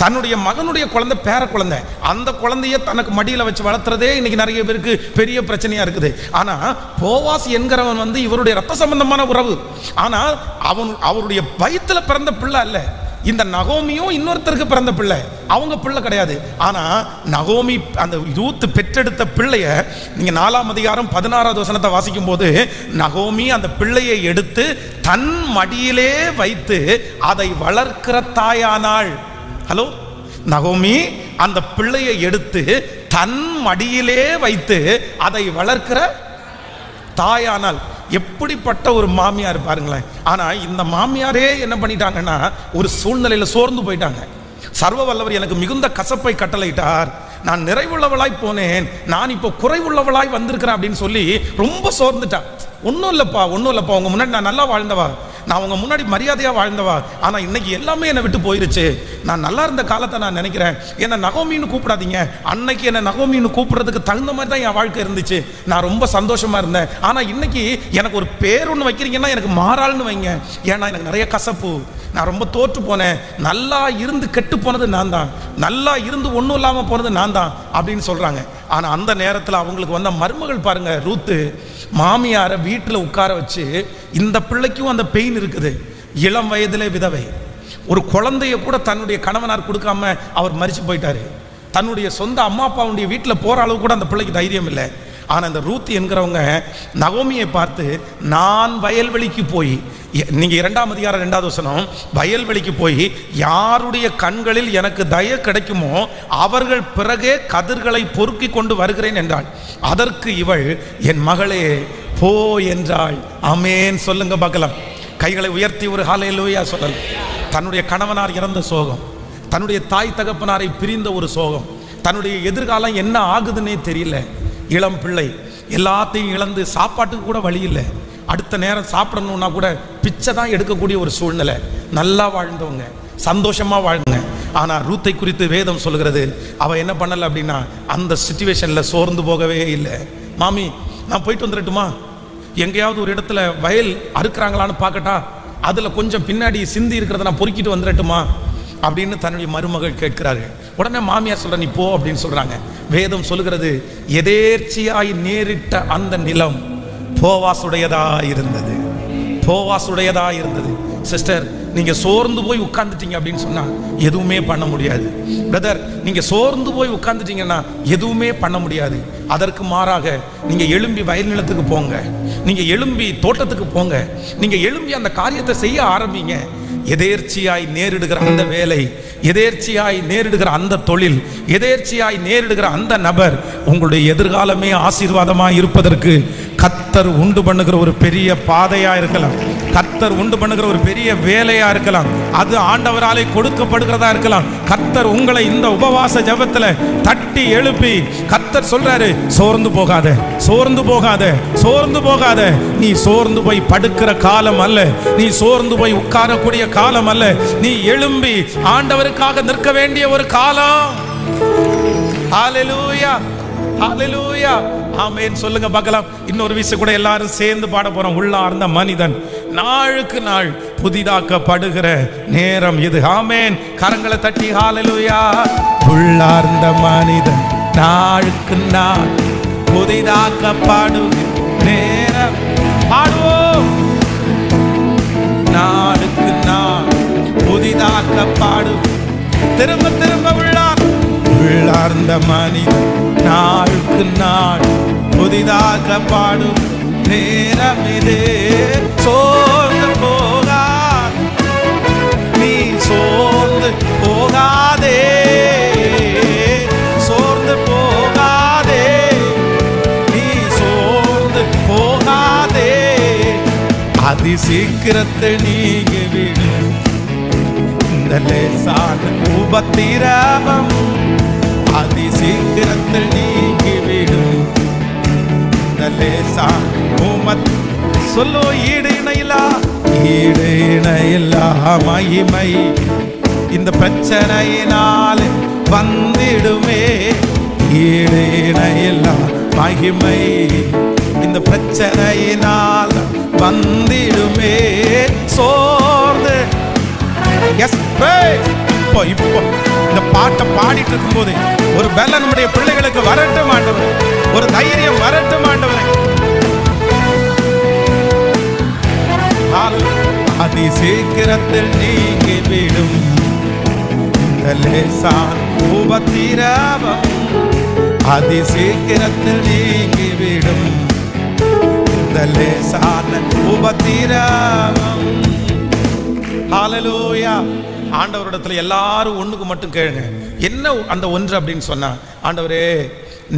தன்னுடைய மகனுடைய குழந்தை, பேர குழந்தை, அந்த குழந்தைய தனக்கு மடியில் வச்சு வளர்த்துறதே இன்னைக்கு நிறைய பேருக்கு பெரிய பிரச்சனையா இருக்குது. ஆனா போவாஸ் என்கிறவன் வந்து இவருடைய ரத்த சம்பந்தமான உறவு. ஆனா அவருடைய வயிற்றுல பிறந்த பிள்ளை அல்ல. இந்த நகோமியும் இன்னொருத்தருக்கு பிறந்த பிள்ளை, அவங்க பிள்ளை கிடையாது. ஆனா நகோமி அந்த ரூத் பெற்றெடுத்த பிள்ளைய நீங்க 4ஆம் அதிகாரம் 16வது வசனத்தை வாசிக்கும் போது, நகோமி அந்த பிள்ளையை எடுத்து தன் மடியிலே வைத்து அதை வளர்க்கிற தாயானாள். ஹலோ, நகோமி அந்த பிள்ளையை எடுத்து தன் மடியிலே வைத்து அதை வளர்க்கிற தாயானால். எப்படிப்பட்ட ஒரு மாமியார் பாருங்களேன். ஆனா இந்த மாமியாரே என்ன பண்ணிட்டாங்கன்னா, ஒரு சூழ்நிலையில சோர்ந்து போயிட்டாங்க. சர்வ வல்லவர் எனக்கு மிகுந்த கசப்பை கட்டளையிட்டார், நான் நிறைவுள்ளவளாய் போனேன், நான் இப்போ குறைவுள்ளவளாய் வந்திருக்கிறேன் அப்படின்னு சொல்லி ரொம்ப சோர்ந்துட்டான். ஒன்றும் இல்லைப்பா, ஒன்றும் இல்லைப்பா, உங்க முன்னாடி நான் நல்லா வாழ்ந்தவா, நான் உங்க முன்னாடி மரியாதையாக வாழ்ந்தவா, ஆனால் இன்னைக்கு எல்லாமே என்னை விட்டு போயிருச்சு. நான் நல்லா இருந்த காலத்தை நான் நினைக்கிறேன், என்னை நகோமின்னு கூப்பிடாதீங்க, அன்னைக்கு என்னை நகோமின்னு கூப்பிடுறதுக்கு தகுந்த மாதிரி தான் என் வாழ்க்கை இருந்துச்சு, நான் ரொம்ப சந்தோஷமா இருந்தேன். ஆனால் இன்னைக்கு எனக்கு ஒரு பேர் ஒன்று வைக்கிறீங்கன்னா எனக்கு மாறாள்னு வைங்க, ஏன்னா எனக்கு நிறைய கசப்பு, நான் ரொம்ப தோற்று போனேன், நல்லா இருந்து கெட்டு போனது நான் தான், நல்லா இருந்து ஒன்றும் இல்லாமல் போனது நான் தான் அப்படின்னு சொல்றாங்க. ஆனால் அந்த நேரத்தில் அவங்களுக்கு வந்த மருமகள் பாருங்க, ரூத்து மாமியாரை வீட்டில் உட்கார வச்சு, இந்த பிள்ளைக்கும் அந்த பெயின் இருக்குது, இளம் வயதிலே விதவை, ஒரு குழந்தைய கூட தன்னுடைய கணவனார் கொடுக்காம அவர் மரிச்சு போயிட்டாரு, தன்னுடைய சொந்த அம்மா அப்பாவுடைய வீட்டில் போற அளவு கூட அந்த பிள்ளைக்கு தைரியம் இல்லை. ஆனால் இந்த ரூத் என்கிறவங்க நகோமியை பார்த்து, நான் வயல்வெளிக்கு போய், நீங்க 2ஆம் அதிகாரம் 2வது வசனம், வயல்வெளிக்கு போய் யாருடைய கண்களில் எனக்கு தயை கிடைக்குமோ அவர்கள் பிறகே கதிர்களை பொறுக்கி கொண்டு வருகிறேன் என்றாள். அதற்கு இவள், என் மகளே போ என்றாள். ஆமென் சொல்லுங்க பார்க்கலாம். கைகளை உயர்த்தி ஒரு ஹல்லேலூயா சொல்லலாம். தன்னுடைய கணவனார் இறந்த சோகம், தன்னுடைய தாய் தகப்பனாரை பிரிந்த ஒரு சோகம், தன்னுடைய எதிர்காலம் என்ன ஆகுதுன்னே தெரியல, இளம் பிள்ளை, எல்லாத்தையும் இழந்து சாப்பாட்டுக்கு கூட வழி இல்லை, அடுத்த நேரம் சாப்பிடணும்னா கூட பிச்சை தான் எடுக்கக்கூடிய ஒரு சூழ்நிலை. நல்லா வாழ்ந்தவங்க, சந்தோஷமா வாழ்ந்தவங்க. ஆனா ரூத்தை குறித்து வேதம் சொல்கிறது, அவ என்ன பண்ணல அப்படின்னா அந்த சிச்சுவேஷன்ல சோர்ந்து போகவே இல்லை. மாமி நான் போயிட்டு வந்துடட்டுமா, எங்கேயாவது ஒரு இடத்துல வயல் அறுக்கிறாங்களான்னு பார்க்கட்டா, அதுல கொஞ்சம் பின்னாடி சிந்தி இருக்கிறத நான் பொறுக்கிட்டு வந்துடட்டுமா அப்படின்னு தன்னுடைய மருமகள் கேட்கிறார்கள். உடனே மாமியார் சொல்ற, நீ போ அப்படின்னு சொல்றாங்க. வேதம் சொல்லுகிறது, எதேர்ச்சியாய் நேரிட்ட அந்த நிலம் போவாசுடையதா இருந்தது, போவாசுடையதா இருந்தது. சிஸ்டர், நீங்க சோர்ந்து போய் உட்கார்ந்துட்டீங்க அப்படின்னு சொன்னா எதுவுமே பண்ண முடியாது. பிரதர், நீங்க சோர்ந்து போய் உட்கார்ந்துட்டீங்கன்னா எதுவுமே பண்ண முடியாது. அதற்கு மாறாக நீங்க எழும்பி வயல் நிலத்துக்கு போங்க, நீங்க எழும்பி தோட்டத்துக்கு போங்க, நீங்க எழும்பி அந்த காரியத்தை செய்ய ஆரம்பிங்க. எதேர்ச்சியாய் நேரிடுகிற அந்த வேலை, எதேர்ச்சியாய் நேரிடுகிற அந்த தொழில், எதேர்ச்சியாய் நேரிடுகிற அந்த நபர் உங்களுடைய எதிர்காலமே ஆசீர்வாதமாய் இருப்பதற்கு கர்த்தர் கர்த்தர் உண்டு பண்ணுகிற ஒரு பெரிய பாதையா இருக்கலாம், கர்த்தர் உண்டு பண்ணுகிற ஒரு பெரிய வேலையா இருக்கலாம், அது ஆண்டவராலே கொடுக்கப்படுகிறதா இருக்கலாம். கர்த்தர் உங்களை இந்த உபவாச ஜெபத்துல தட்டி எழுப்பி கர்த்தர் சொல்றாரு, சோர்ந்து போகாத, சோர்ந்து போகாத, சோர்ந்து போகாத. நீ சோர்ந்து போய் படுக்கிற காலம் அல்ல, நீ சோர்ந்து போய் உட்காரக்கூடிய காலம் அல்ல, நீ எழும்பி ஆண்டவருக்காக நிற்க வேண்டிய ஒரு காலம். ஹல்லேலூயா, ஹல்லேலூயா, ஆமென். சொல்லுங்க பார்க்கலாம். இன்னொரு விஷயம் கூட எல்லாரும் சேர்ந்து பாட போறோம். உள்ளார்ந்த மனிதன் நாளுக்கு நாள் புதிதாக்கப்படுகிற நேரம் இது. ஆமென். கரங்களை தட்டி ஹல்லேலூயா. உள்ளார்ந்த மனிதன் நாளுக்கு நாள் புதிதாக்கப்படுகிற நேரம். பாடுவோம். நாளுக்கு நாள் புதிதாக்கப்படும். திரும்ப திரும்ப உள்ளார்ந்த மனிதன் நாளுக்கு நாள் புதிதாக்கப்படும் நேரம் இது. சோர்ந்து போகா, நீ சோர்ந்து போகாதே, சோர்ந்து போகாதே, நீ சோர்ந்து போகாதே. அதி சீக்கிரத்தில் நீங்கிவிடும் இந்த லேசான உபத்திரவம், அதி சீக்கிரத்தில் நீங்கிவிடும் இந்த லேசான சொல்லோ. ஈடு இணையில்லா, ஈடு இணையில்லா மகிமை இந்த பிரச்சனையினால் வந்திடுமே. ஈடு இணையில்லா மகிமை இந்த பிரச்சனையினால் வந்திடுமே. சோர்ந்து இப்போ இந்த பாட்டை பாடிட்டு இருக்கும் போது ஒரு பலன் நம்முடைய பிள்ளைகளுக்கு வரட்டும் ஆண்டவரே, ஒரு தைரியம் வரட்டும் ஆண்டவரே. அதி சீக்கிரத்தில் நீங்கிவிடும் இந்த லேசான உபத்திரவம், அதி சீக்கிரத்தில் நீங்கிவிடும் இந்த லேசான உபத்திரவம். ஹல்லேலூயா. ஆண்டவரிடத்துல எல்லாரும் ஒண்ணுக்கு மட்டும் கேளுங்க. என்ன அந்த ஒன்று அப்படின்னு சொன்னா, ஆண்டவரே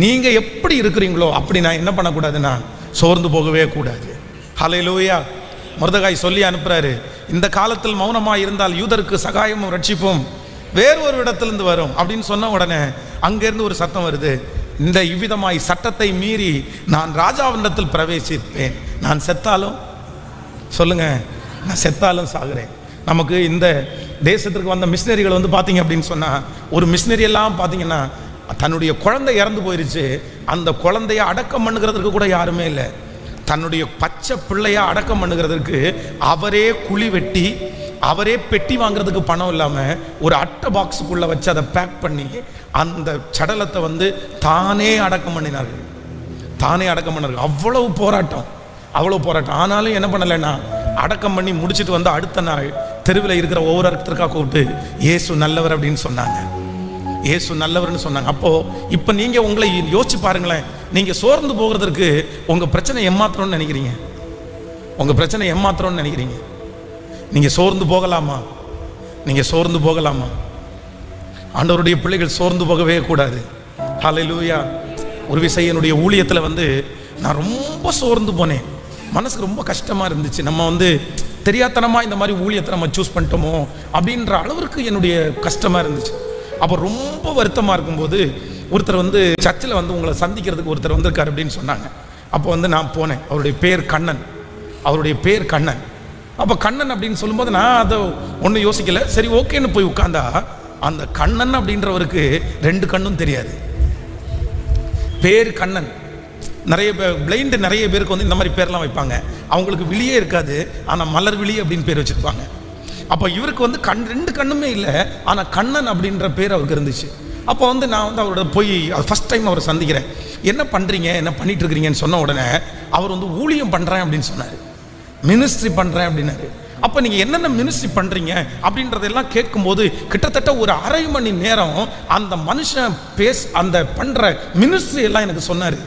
நீங்க எப்படி இருக்கிறீங்களோ அப்படி நான் என்ன பண்ணக்கூடாதுன்னா சோர்ந்து போகவே கூடாது. ஹல்லேலூயா. மொர்தெகாய் சொல்லி அனுப்புறாரு, இந்த காலத்தில் மௌனமாக இருந்தால் யூதருக்கு சகாயமும் ரட்சிப்பும் வேறொரு இடத்திலிருந்து வரும் அப்படின்னு சொன்ன உடனே அங்கிருந்து ஒரு சத்தம் வருது, இந்த இவ்விதமாய் சட்டத்தை மீறி நான் ராஜாவினிடத்தில் பிரவேசிப்பேன். நான் செத்தாலும் சொல்லுங்க, நான் செத்தாலும் சாகுறேன். நமக்கு இந்த தேசத்திற்கு வந்த மிஷினரிகள் வந்து பார்த்தீங்க அப்படின்னு சொன்னால், ஒரு மிஷினரி எல்லாம் பார்த்தீங்கன்னா தன்னுடைய குழந்தை இறந்து போயிருச்சு, அந்த குழந்தைய அடக்கம் பண்ணுகிறதுக்கு கூட யாருமே இல்லை. தன்னுடைய பச்சை பிள்ளையா அடக்கம் பண்ணுகிறதுக்கு அவரே குழி வெட்டி, அவரே பெட்டி வாங்குறதுக்கு பணம் இல்லாமல் ஒரு அட்டை பாக்ஸுக்குள்ளே வச்சு அதை பேக் பண்ணி அந்த சடலத்தை வந்து தானே அடக்கம் பண்ணினார்கள், தானே அடக்கம் பண்ணார்கள். அவ்வளவு போராட்டம், அவ்வளோ போராட்டம். ஆனாலும் என்ன பண்ணலைன்னா, அடக்கம் பண்ணி முடிச்சுட்டு வந்து அடுத்த நாள் தெருவில் இருக்கிற ஒவ்வொருத்தருக்காக கூப்பிட்டு இயேசு நல்லவர் அப்படின்னு சொன்னாங்க, இயேசு நல்லவர்னு சொன்னாங்க. அப்போது இப்போ நீங்கள் உங்களை யோசிச்சு பாருங்களேன், நீங்கள் சோர்ந்து போகிறதுக்கு உங்கள் பிரச்சனை ஏமாத்திரம்னு நினைக்கிறீங்க, உங்கள் பிரச்சனை ஏமாத்திரம்னு நினைக்கிறீங்க. நீங்கள் சோர்ந்து போகலாமா? நீங்கள் சோர்ந்து போகலாமா? ஆண்டவருடைய பிள்ளைகள் சோர்ந்து போகவே கூடாது. ஹல்லேலூயா. ஒரு விஷயம் என்னுடைய ஊழியத்தில் வந்து நான் ரொம்ப சோர்ந்து போனேன், மனசுக்கு ரொம்ப கஷ்டமாக இருந்துச்சு. நம்ம வந்து தெரியாதனமாக இந்த மாதிரி ஊழியத்தை நம்ம சூஸ் பண்ணிட்டோமோ அப்படின்ற அளவிற்கு என்னுடைய கஷ்டமாக இருந்துச்சு. அப்போ ரொம்ப வருத்தமாக இருக்கும்போது ஒருத்தர் வந்து சர்ச்சில் வந்து உங்களை சந்திக்கிறதுக்கு ஒருத்தர் வந்திருக்காரு அப்படின்னு சொன்னாங்க. அப்போ வந்து நான் போனேன். அவருடைய பேர் கண்ணன், அவருடைய பேர் கண்ணன். அப்போ கண்ணன் அப்படின்னு சொல்லும்போது நான் அதை ஒன்றும் யோசிக்கலை, சரி ஓகேன்னு போய் உட்காந்தா அந்த கண்ணன் அப்படின்றவருக்கு 2 கண்ணும் தெரியாது. பேர் கண்ணன். நிறைய பேர் பிளைண்டு, நிறைய பேருக்கு வந்து இந்த மாதிரி பேர்லாம் வைப்பாங்க, அவங்களுக்கு விழியே இருக்காது, ஆனால் மலர் விழி அப்படின்னு பேர் வச்சுருப்பாங்க. அப்போ இவருக்கு வந்து 2 கண்ணுமே இல்லை, ஆனால் கண்ணன் அப்படின்ற பேர் அவருக்கு இருந்துச்சு. அப்போ வந்து நான் வந்து அவரோட போய் ஃபஸ்ட் டைம் அவரை சந்திக்கிறேன். என்ன பண்ணுறீங்க, என்ன பண்ணிட்டு இருக்கிறீங்கன்னு சொன்ன உடனே அவர் வந்து ஊழியம் பண்ணுறேன் அப்படின்னு சொன்னார், மினிஸ்ட்ரி பண்ணுறேன் அப்படின்னாரு. அப்போ நீங்கள் என்னென்ன மினிஸ்ட்ரி பண்ணுறீங்க அப்படின்றதெல்லாம் கேட்கும்போது கிட்டத்தட்ட ஒரு அரை மணி நேரம் அந்த மனுஷன் அந்த பண்ணுற மினிஸ்ட்ரி எல்லாம் எனக்கு சொன்னார்.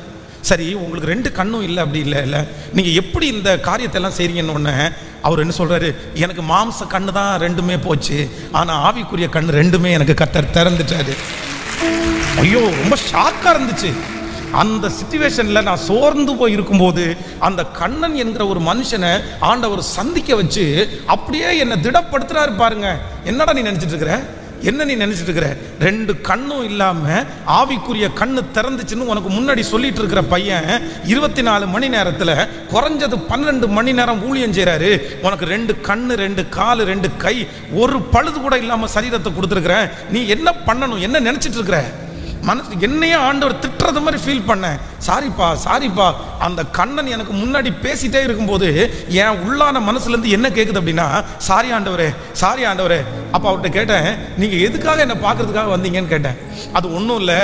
சரி, உங்களுக்கு 2 கண்ணும் இல்லை அப்படி இல்லை, நீங்கள் எப்படி இந்த காரியத்தை எல்லாம் செய்றீங்கன்னு ஒன்று அவர் என்ன சொல்கிறாரு, எனக்கு மாம்ச கண்ணு தான் 2மே போச்சு, ஆனால் ஆவிக்குரிய கண்ணு 2மே எனக்கு கர்த்தர் திறந்துட்டாரு. ஐயோ, ரொம்ப ஷாக்காக இருந்துச்சு. அந்த சிச்சுவேஷன்ல நான் சோர்ந்து போய் இருக்கும்போது அந்த கண்ணன் என்கிற ஒரு மனுஷனை ஆண்டவர் சந்திக்க வச்சு அப்படியே என்னை திடப்படுத்துறாரு. பாருங்க, என்னடா நீ நினைச்சிட்டு இருக்கிற, என்ன நீ நினைச்சிட்டு இருக்கிற, 2 கண்ணும் இல்லாம ஆவிக்குரிய கண்ணு திறந்துச்சுன்னு உனக்கு முன்னாடி சொல்லிட்டு இருக்கிற பையன் 24 மணி நேரத்துல குறைஞ்சது 12 மணி நேரம் ஊழியம் செய்றாரு. உனக்கு 2 கண்ணு, 2 காலு, 2 கை, ஒரு பழுது கூட இல்லாம சரீரத்தை கொடுத்துருக்கிற. நீ என்ன பண்ணணும், என்ன நினைச்சிட்டு இருக்கிற? மனசு என்னையே ஆண்டவர் திட்டுறது மாதிரி ஃபீல் பண்ணேன். சாரிப்பா. அந்த கண்ணன் எனக்கு முன்னாடி பேசிட்டே இருக்கும்போது என் உள்ளான மனசுல இருந்து என்ன கேட்குது அப்படின்னா, சாரி ஆண்டவரே. அப்ப அவர்கிட்ட கேட்டேன், நீங்க எதுக்காக என்ன பார்க்கறதுக்காக வந்தீங்கன்னு கேட்டேன். அது ஒன்றும் இல்லை,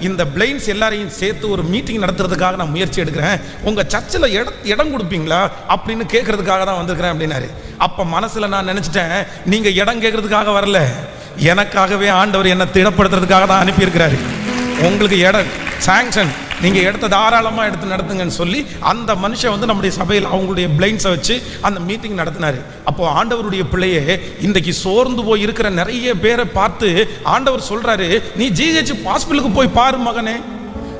இந்த பிளைண்ட்ஸ் எல்லாரையும் சேர்த்து ஒரு மீட்டிங் நடத்துறதுக்காக நான் முயற்சி எடுக்கிறேன், உங்க சர்ச்சில் இடம் கொடுப்பீங்களா அப்படின்னு கேட்கறதுக்காக தான் வந்திருக்கிறேன் அப்படின்னாரு. அப்ப மனசுல நான் நினைச்சிட்டேன், நீங்க இடம் கேட்கறதுக்காக வரல, எனக்காகவே ஆண்டவர் என்னை திடப்படுத்துறதுக்காக தான் அனுப்பியிருக்கிறாரு. உங்களுக்கு இடம் சாங்ஷன், நீங்க இடத்த தாராளமா எடுத்து நடத்துங்கன்னு சொல்லி அந்த மனுஷன் வந்து நம்முடைய சபையில் அவங்களுடைய பிளைண்ட்ஸை வச்சு அந்த மீட்டிங் நடத்தினாரு. அப்போ ஆண்டவருடைய பிள்ளையே, இன்றைக்கு சோர்ந்து போய் இருக்கிற நிறைய பேரை பார்த்து ஆண்டவர் சொல்றாரு, நீ ஜிஹெச் ஹாஸ்பிட்டலுக்கு போய் பாரு மகனே,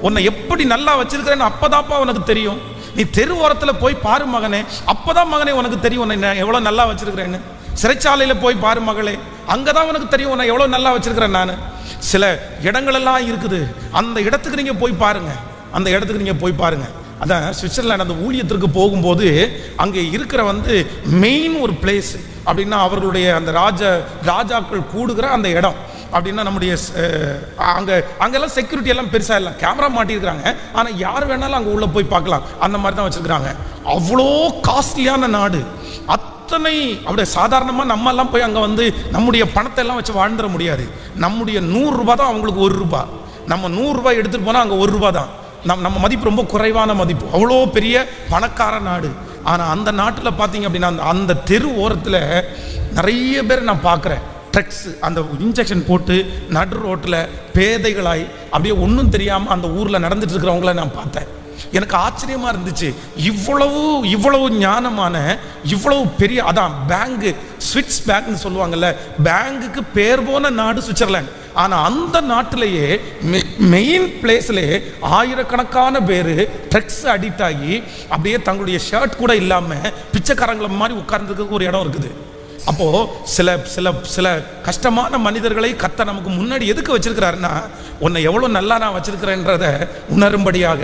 உன்னை எப்படி நல்லா வச்சிருக்கிறேன்னு அப்பதாப்பா உனக்கு தெரியும். நீ தெரு ஓரத்தில் போய் பாரு மகனே, அப்பதான் மகனே உனக்கு தெரியும் உன்னை எவ்வளவு நல்லா வச்சிருக்கிறேன்னு. சிறைச்சாலையில போய் பாரு மகளே, அங்கதான் உனக்கு தெரியும் உன்னை எவ்வளவு நல்லா வச்சிருக்கிறேன் நான். சில இடங்கள் எல்லாம் இருக்குது, அந்த இடத்துக்கு நீங்க போய் பாருங்க, அந்த இடத்துக்கு நீங்க போய் பாருங்க. அதான் சுவிட்சர்லாந்து அந்த ஊழியத்திற்கு போகும்போது அங்கே இருக்கிற வந்து மெயின் ஒரு பிளேஸ் அப்படின்னா அவர்களுடைய அந்த ராஜாக்கள் கூடுகிற அந்த இடம் அப்படின்னா நம்முடைய அங்கெல்லாம் செக்யூரிட்டி எல்லாம் பெருசாக இல்லை, கேமரா மாட்டியிருக்கிறாங்க, ஆனால் யார் வேணாலும் அங்கே உள்ள போய் பார்க்கலாம், அந்த மாதிரி தான் வச்சிருக்கிறாங்க. அவ்வளோ காஸ்ட்லியான நாடு, அத்தனை அப்படியே சாதாரணமாக நம்ம எல்லாம் போய் அங்கே வந்து நம்முடைய பணத்தை எல்லாம் வச்சு வாழ்ந்துட முடியாது. நம்முடைய 100 ரூபாய் தான் அவங்களுக்கு 1 ரூபாய், நம்ம 100 ரூபாய் எடுத்துகிட்டு போனால் அங்கே 1 ரூபாய் தான். நம்ம மதிப்பு ரொம்ப குறைவான மதிப்பு, அவ்வளோ பெரிய பணக்கார நாடு. ஆனால் அந்த நாட்டில் பார்த்தீங்க அப்படின்னா அந்த தெரு ஓரத்தில் நிறைய பேர் நான் பார்க்குறேன், ட்ரக்ஸ் அந்த இன்ஜெக்ஷன் போட்டு நடு ரோட்டில் பேதைகளாய் அப்படியே ஒன்றும் தெரியாமல் அந்த ஊரில் நடந்துட்டு இருக்கிறவங்கள நான் பார்த்தேன். எனக்கு ஆச்சரியமா இருந்துச்சு, இவ்வளவு ஞானமான இவ்வளவு பெரிய, அதான் பேங்கு, ஸ்விஸ் பேங்க்னு சொல்லுவாங்கல்ல, பேங்குக்கு பேர் போன நாடு சுவிட்சர்லாந்து. ஆனா அந்த நாட்டிலேயே மெயின் பிளேஸ்லேயே ஆயிரக்கணக்கான பேர் ட்ரக்ஸ் அடிக்ட் ஆகி அப்படியே தங்களுடைய ஷர்ட் கூட இல்லாம பிச்சைக்காரங்களை மாதிரி உட்கார்ந்துருக்கு ஒரு இடம் இருக்குது. அப்போ சில சில சில கஷ்டமான மனிதர்களை கர்த்தர் நமக்கு முன்னாடி எதுக்கு வச்சிருக்கிறாருன்னா, உன்னை எவ்வளவு நல்லா நான் வச்சிருக்கிறேன்றத உணரும்படியாக.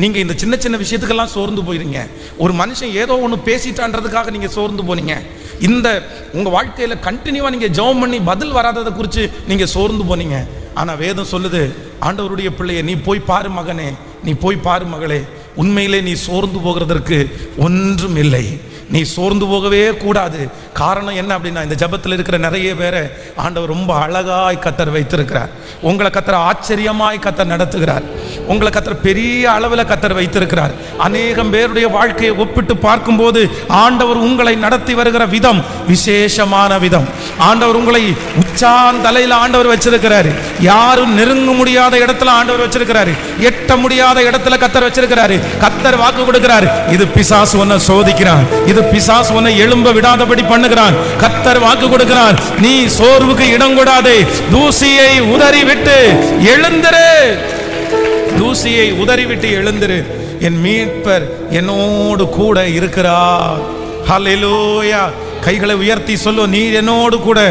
நீங்க இந்த சின்ன சின்ன விஷயத்துக்கெல்லாம் சோர்ந்து போயிருங்க. ஒரு மனுஷன் ஏதோ ஒன்று பேசிட்டான்றதுக்காக நீங்க சோர்ந்து போனீங்க. இந்த உங்க வாழ்க்கையில கண்டினியூவா நீங்க ஜெபம் பண்ணி பதில் வராததை குறித்து நீங்க சோர்ந்து போனீங்க. ஆனா வேதம் சொல்லுது, ஆண்டவருடைய பிள்ளையை நீ போய் பாரு மகனே, நீ போய் பாரு மகளே, உண்மையிலே நீ சோர்ந்து போகிறதற்கு ஒன்றும் இல்லை. நீ சோர்ந்து போகவே கூடாது. காரணம் என்ன அப்படின்னா, இந்த ஜபத்தில் இருக்கிற நிறைய பேரை ஆண்டவர் ரொம்ப அழகாய் கர்த்தர் வைத்திருக்கிறார். உங்களை கர்த்தர் ஆச்சரியமாய் கர்த்தர் நடத்துகிறார். உங்களை கர்த்தர் பெரிய அளவில் கர்த்தர் வைத்திருக்கிறார். அநேகம் பேருடைய வாழ்க்கையை ஒப்பிட்டு பார்க்கும்போது ஆண்டவர் உங்களை நடத்தி வருகிற விதம் விசேஷமான விதம். ஆண்டவர் உங்களை உச்சாந்தலையில் ஆண்டவர் வச்சிருக்கிறாரு. யாரும் நெருங்க முடியாத இடத்துல ஆண்டவர் வச்சிருக்கிறாரு. எட்ட முடியாத இடத்துல கர்த்தர் வச்சிருக்கிறாரு. கர்த்தர் வாக்கு கொடுக்கிறார், இது பிசாசு உன்னை சோதிக்கிறான், இது பிசாசு உன்னை எழும்ப விடாதபடி பண்ணுகிறான். கர்த்தர் வாக்கு கொடுக்கிறார், நீ சோர்வுக்கு இடம் கொடாதே, தூசியை உதறிவிட்டு எழுந்திரு, தூசியை உதறிவிட்டு எழுந்திரு, என் மீட்பர் என்னோடு கூட இருக்கிறார். ஹல்லேலூயா. கைகளை உயர்த்தி சொல்லு, நீ என்னோடு கூட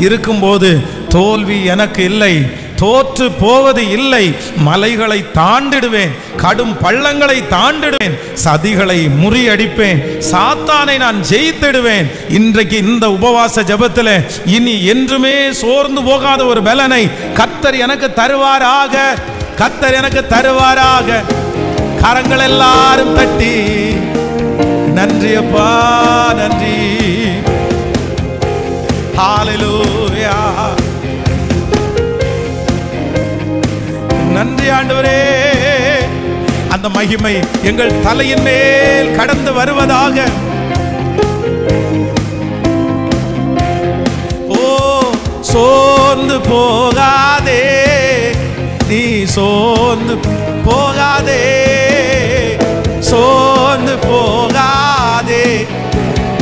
இருக்கும்போது தோல்வி எனக்கு இல்லை, தோற்று போவது இல்லை. மலைகளை தாண்டிடுவேன், கடும் பள்ளங்களை தாண்டிடுவேன், சதிகளை முறியடிப்பேன், சாத்தானை நான் ஜெயித்திடுவேன். இன்றைக்கு இந்த உபவாச ஜெபத்தில் இனி என்றுமே சோர்ந்து போகாத ஒரு பலனை கர்த்தர் எனக்கு தருவாராக, கர்த்தர் எனக்கு தருவாராக. கரங்கள் எல்லாரும் தட்டி நன்றி அப்பா, நன்றி. ஹல்லேலூயா. நன்றி ஆண்டவரே. அந்த மகிமை எங்கள் தலையின் மேல் கடந்து வருவதாக. ஓ சோர்ந்து போகாதே, நீ சோர்ந்து போகாதே, சோர்ந்து போகாதே,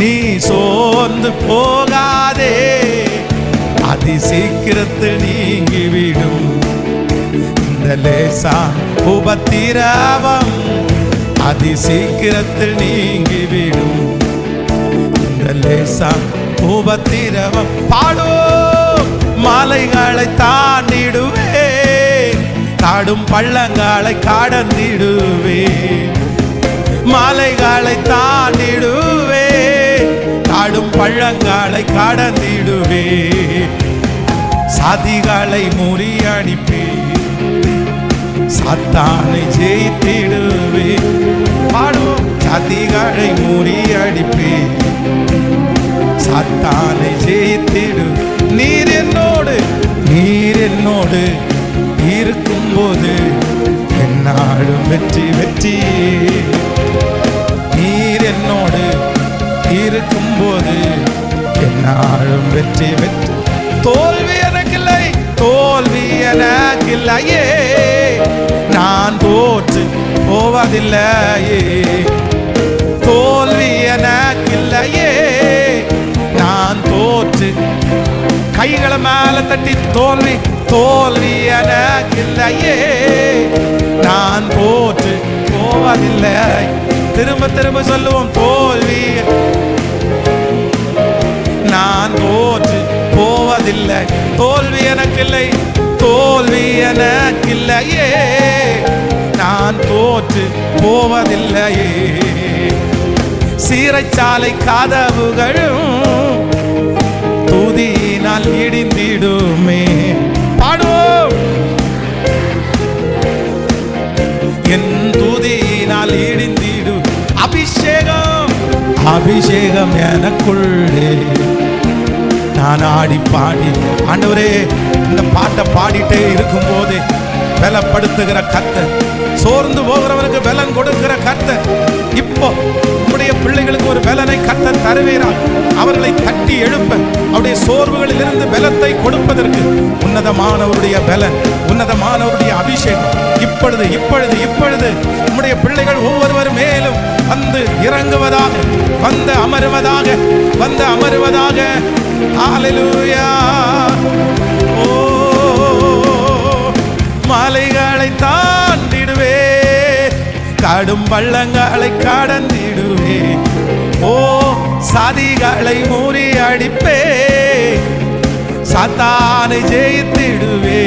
நீ சோர்ந்து போகாதே. அதி சீக்கிரத்தில் நீங்கிவிடும் இந்த இந்த லேசான உபத்திரவம் அதி சீக்கிரத்தில் நீங்கிவிடும். இந்த லேசான உபத்திரவம் பாடும் மலைகளை தாண்டிடுவே, காடும் பள்ளங்களை கடந்திடுவே. மலைகளை தாண்டிடுவே, காடும் பள்ளங்களை கடந்திடுவே. சாதிகளை முறியடிப்பே, சாத்தானை ஜெயித்திடுவே. பாடும் சாதிகளை முறியடிப்பே, சாத்தானை ஜெயித்திடு. நீர் என்னோடு இருக்கும்போது என்னாலும் வெற்றி வெற்றி. நீர் என்னோடு இருக்கும்போது என்னாலும் வெற்றி வெற்றி. தோல்வி எனக்கில்லை, தோல்வி எனக்கில்லையே, நான் தோற்று போவதில்லையே. தோல்வி எனக்கில்லையே, நான் தோற்று. கைகளை மேல தட்டி தோல்வி தோல்வி எனக்கில்லையே, நான் தோற்று போவதில்லை. திரும்ப திரும்ப சொல்லுவோம், தோல்வி நான் தோற்று போவதில்லை. தோல்வி எனக்கில்லை, தோல்வி எனக்கில்லையே, நான் தோற்று போவதில்லையே. சீரைச்சாலை கதவுகளும் துதியினால் இடிந்திடுமே. பாடுவோம், என் துதியினால் இடிந்திடும். அபிஷேகம் அபிஷேகம் எனக்குள்ளே, நான் ஆடி பாடி. ஆண்டவரே, இந்த பாட்டை பாடிட்டே இருக்கும் போது பலப்படுத்துகிற கர்த்தர், சோர்ந்து போகிறவனுக்கு பலன் கொடுக்கிற கர்த்தர், இப்போ உம்முடைய பிள்ளைகளுக்கு ஒரு பலனை கர்த்தர் தருவீரார். அவர்களை தட்டி எழுப்ப, அவருடைய சோர்வுகளில் இருந்து பலத்தை கொடுப்பதற்கு உன்னதமானவருடைய பலன், உன்னதமானவருடைய அபிஷேகம் இப்பொழுது இப்பொழுது இப்பொழுது உம்முடைய பிள்ளைகள் ஒவ்வொருவர் மேலும் வந்து இறங்குவதாக, வந்து அமருவதாக, வந்து அமருவதாக. ஹல்லேலூயா. ஓ, மலைகளை தாண்டிடுவே, காடும் பள்ளங்களை கடந்திடுவே. ஓ, சாதிகளை முறியடிப்பே, சாத்தானை ஜெயித்திடுவே.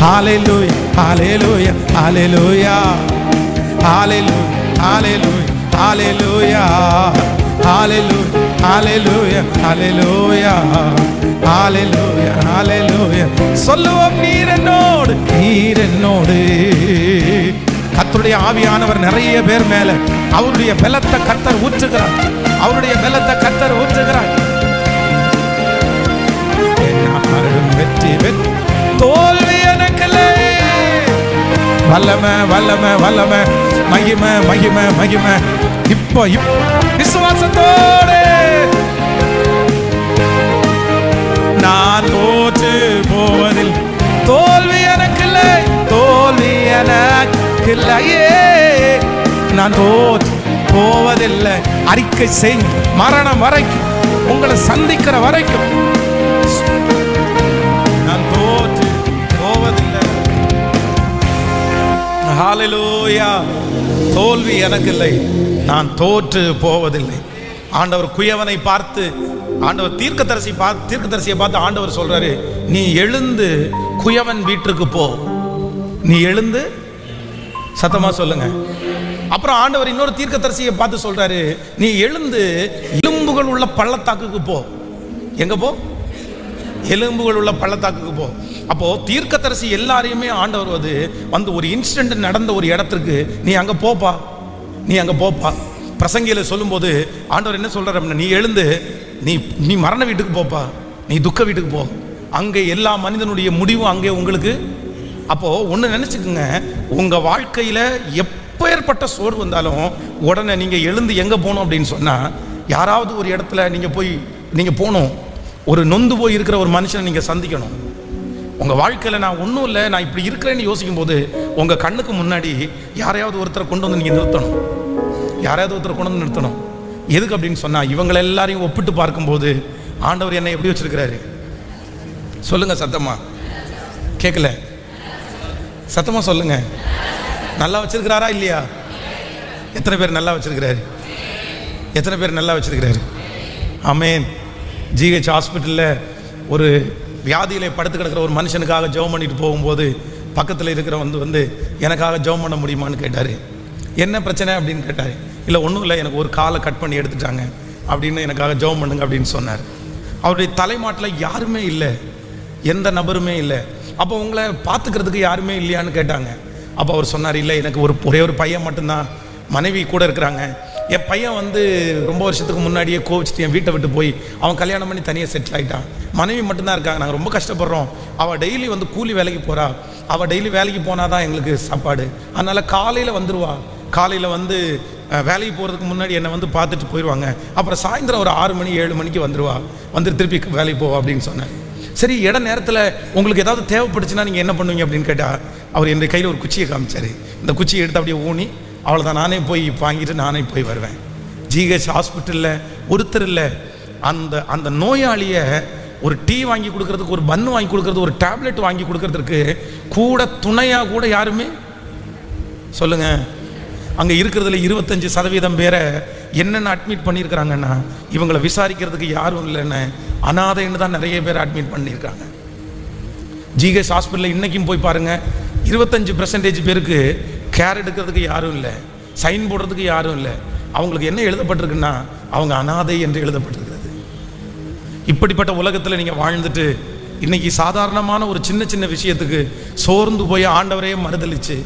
ஹல்லேலூயா ஹல்லேலூயா ஹல்லேலூயா ஹல்லேலூயா ஹல்லேலூயா ஹல்லேலூயா ஹல்லேலூயா ஹல்லேலூயா ஹல்லேலூயா ஹல்லேலூயா. சொல்லுவோம், நீர் என்னோடு கர்த்தருடைய ஆவியானவர் நிறைய பேர் மேல அவருடைய பலத்தை கர்த்தர் ஊற்றுகிறார், அவருடைய பலத்தை கர்த்தர் ஊற்றுகிறார். வெற்றி வெற்றி. தோல்வி எனக்கில்லை, வல்லமை வல்லமை வல்லமை, மகிமை மகிமை மகிமை. இப்போ விசுவாசத்தோடு நான் தோற்று போவதில். தோல்வி எனக்கில்லை, தோல்வி எனக்கில்லையே, நான் தோற்று போவதில்லை. அறிக்கை செய், மரணம் வரைக்கும், உங்களை சந்திக்கிற வரைக்கும் நான் தோற்று போவதில்லை. ஹல்லேலூயா. தோல்வி எனக்கில்லை, நான் தோற்று போவதில்லை. ஆண்டவர் குயவனை பார்த்து, ஆண்டவர் தீர்க்கதரிசியை பார்த்து ஆண்டவர் சொல்றாரு, நீ எழுந்து குயவன் வீட்டுக்கு போ. நீ எழுந்து, சத்தமா சொல்லுங்க. அப்புறம் ஆண்டவர் இன்னொரு தீர்க்கதரிசியை பார்த்து சொல்றாரு, நீ எழுந்து எலும்புகள் உள்ள பள்ளத்தாக்குக்கு போ. எங்க போ? எலும்புகள் உள்ள பள்ளத்தாக்குக்கு போ. அப்போ தீர்க்கதரிசி எல்லாரையுமே ஆண்டவர் வந்து ஒரு இன்சிடென்ட் நடந்த ஒரு இடத்துக்கு, நீ அங்க போப்பா, நீ அங்க போப்பா. பிரசங்கியில சொல்லும்போது ஆண்டவர் என்ன சொல்றாரு அப்படின்னா, நீ எழுந்து நீ மரண வீட்டுக்கு போப்பா, நீ துக்க வீட்டுக்கு போ, அங்கே எல்லா மனிதனுடைய முடிவும் அங்கே உங்களுக்கு. அப்போ ஒன்று நினைச்சுக்குங்க, உங்க வாழ்க்கையில எப்பேற்பட்ட சோர்வு வந்தாலும் உடனே நீங்க எழுந்து எங்க போகணும் அப்படின்னு சொன்னா, யாராவது ஒரு இடத்துல நீங்க போகணும். ஒரு நொந்து போய் இருக்கிற ஒரு மனுஷனை நீங்க சந்திக்கணும். உங்க வாழ்க்கையில நான் ஒன்றும் இல்லை, நான் இப்படி இருக்கிறேன்னு யோசிக்கும் போது உங்க கண்ணுக்கு முன்னாடி யாரையாவது ஒருத்தரை கொண்டு வந்து நீங்க நிறுத்தணும். யாராவது ஒருத்தரை கொண்டு வந்து நிறுத்தணும். எதுக்கு அப்படின்னு சொன்னா, இவங்களை எல்லாரையும் ஒப்பிட்டு பார்க்கும்போது ஆண்டவர் என்னை எப்படி வச்சிருக்கிறாரு? சொல்லுங்க சத்தமா, கேட்கல. சத்தமா சொல்லுங்க. நல்லா வச்சிருக்கிறாரா இல்லையா? எத்தனை பேர் நல்லா வச்சிருக்கிறாரு? எத்தனை பேர் நல்லா வச்சிருக்கிறாரு? ஆமென். ஜிஹெச் ஹாஸ்பிட்டலில் ஒரு வியாதியிலே படுத்து கிடக்கிற ஒரு மனுஷனுக்காக ஜெபம் பண்ணிட்டு போகும்போது பக்கத்தில் இருக்கிற வந்து எனக்காக ஜெபம் பண்ண முடியுமான்னு கேட்டார். என்ன பிரச்சனை அப்படின்னு கேட்டார். இல்லை ஒன்றும் இல்லை, எனக்கு ஒரு காலை கட் பண்ணி எடுத்துட்டாங்க அப்படின்னு எனக்காக ஜெபம் பண்ணுங்க அப்படின்னு சொன்னார். அவருடைய தலைமாட்டில் யாருமே இல்லை, எந்த நபருமே இல்லை. அப்போ உங்களை பார்த்துக்கிறதுக்கு யாருமே இல்லையான்னு கேட்டாங்க. அப்போ அவர் சொன்னார், இல்லை எனக்கு ஒரே ஒரு பையன் மட்டும்தான், மனைவி கூட இருக்கிறாங்க. என் பையன் வந்து ரொம்ப வருஷத்துக்கு முன்னாடியே கோவிச்சுட்டு என் வீட்டை விட்டு போய் அவன் கல்யாணம் பண்ணி தனியாக செட்டில் ஆகிட்டான். மனைவி மட்டும்தான் இருக்காங்க. நாங்கள் ரொம்ப கஷ்டப்படுறோம். அவள் டெய்லி வந்து கூலி வேலைக்கு போகிறா. அவள் டெய்லி வேலைக்கு போனால் தான் எங்களுக்கு சாப்பாடு. அதனால் காலையில் வந்துடுவா. காலையில் வந்து வேலைக்கு போகிறதுக்கு முன்னாடி என்னை வந்து பார்த்துட்டு போயிடுவாங்க. அப்புறம் சாயந்தரம் ஒரு 6 மணி 7 மணிக்கு வந்துடுவா. வந்து திருப்பி வேலைக்கு போவா அப்படின்னு சொன்னார். சரி, இட நேரத்தில் உங்களுக்கு ஏதாவது தேவைப்படுச்சுன்னா நீங்கள் என்ன பண்ணுவீங்க அப்படின்னு கேட்டால் அவர் என்னுடைய கையில் ஒரு குச்சியை காமிச்சார். இந்த குச்சியை எடுத்து அப்படியே ஊனி அவ்வளோதான், நானே போய் வாங்கிட்டு நானே போய் வருவேன். ஜிஹெச் ஹாஸ்பிட்டலில் ஒருத்தர் இல்லை, அந்த நோயாளியை ஒரு டீ வாங்கி கொடுக்கறதுக்கு, ஒரு பன்னு வாங்கி கொடுக்கறது, ஒரு டேப்லெட் வாங்கி கொடுக்கறதுக்கு கூட துணையாக கூட யாருமே சொல்லுங்க. அங்கே இருக்கிறதுல 25% பேரை என்னென்ன அட்மிட் பண்ணியிருக்கிறாங்கன்னா இவங்களை விசாரிக்கிறதுக்கு யாரும் இல்லைன்னு அனாதைன்னு தான் நிறைய பேர் அட்மிட் பண்ணியிருக்காங்க. ஜிஹெச் ஹாஸ்பிட்டலில் இன்றைக்கும் போய் பாருங்கள், 25% பேருக்கு கேர் எடுக்கிறதுக்கு யாரும் இல்லை, சைன் போடுறதுக்கு யாரும் இல்லை. அவங்களுக்கு என்ன எழுதப்பட்டிருக்குன்னா அவங்க அனாதை என்று எழுதப்பட்டிருக்கிறது. இப்படிப்பட்ட உலகத்தில் நீங்கள் வாழ்ந்துட்டு இன்னைக்கு சாதாரணமான ஒரு சின்ன சின்ன விஷயத்துக்கு சோர்ந்து போய் ஆண்டவரையே மறுதளிச்சு,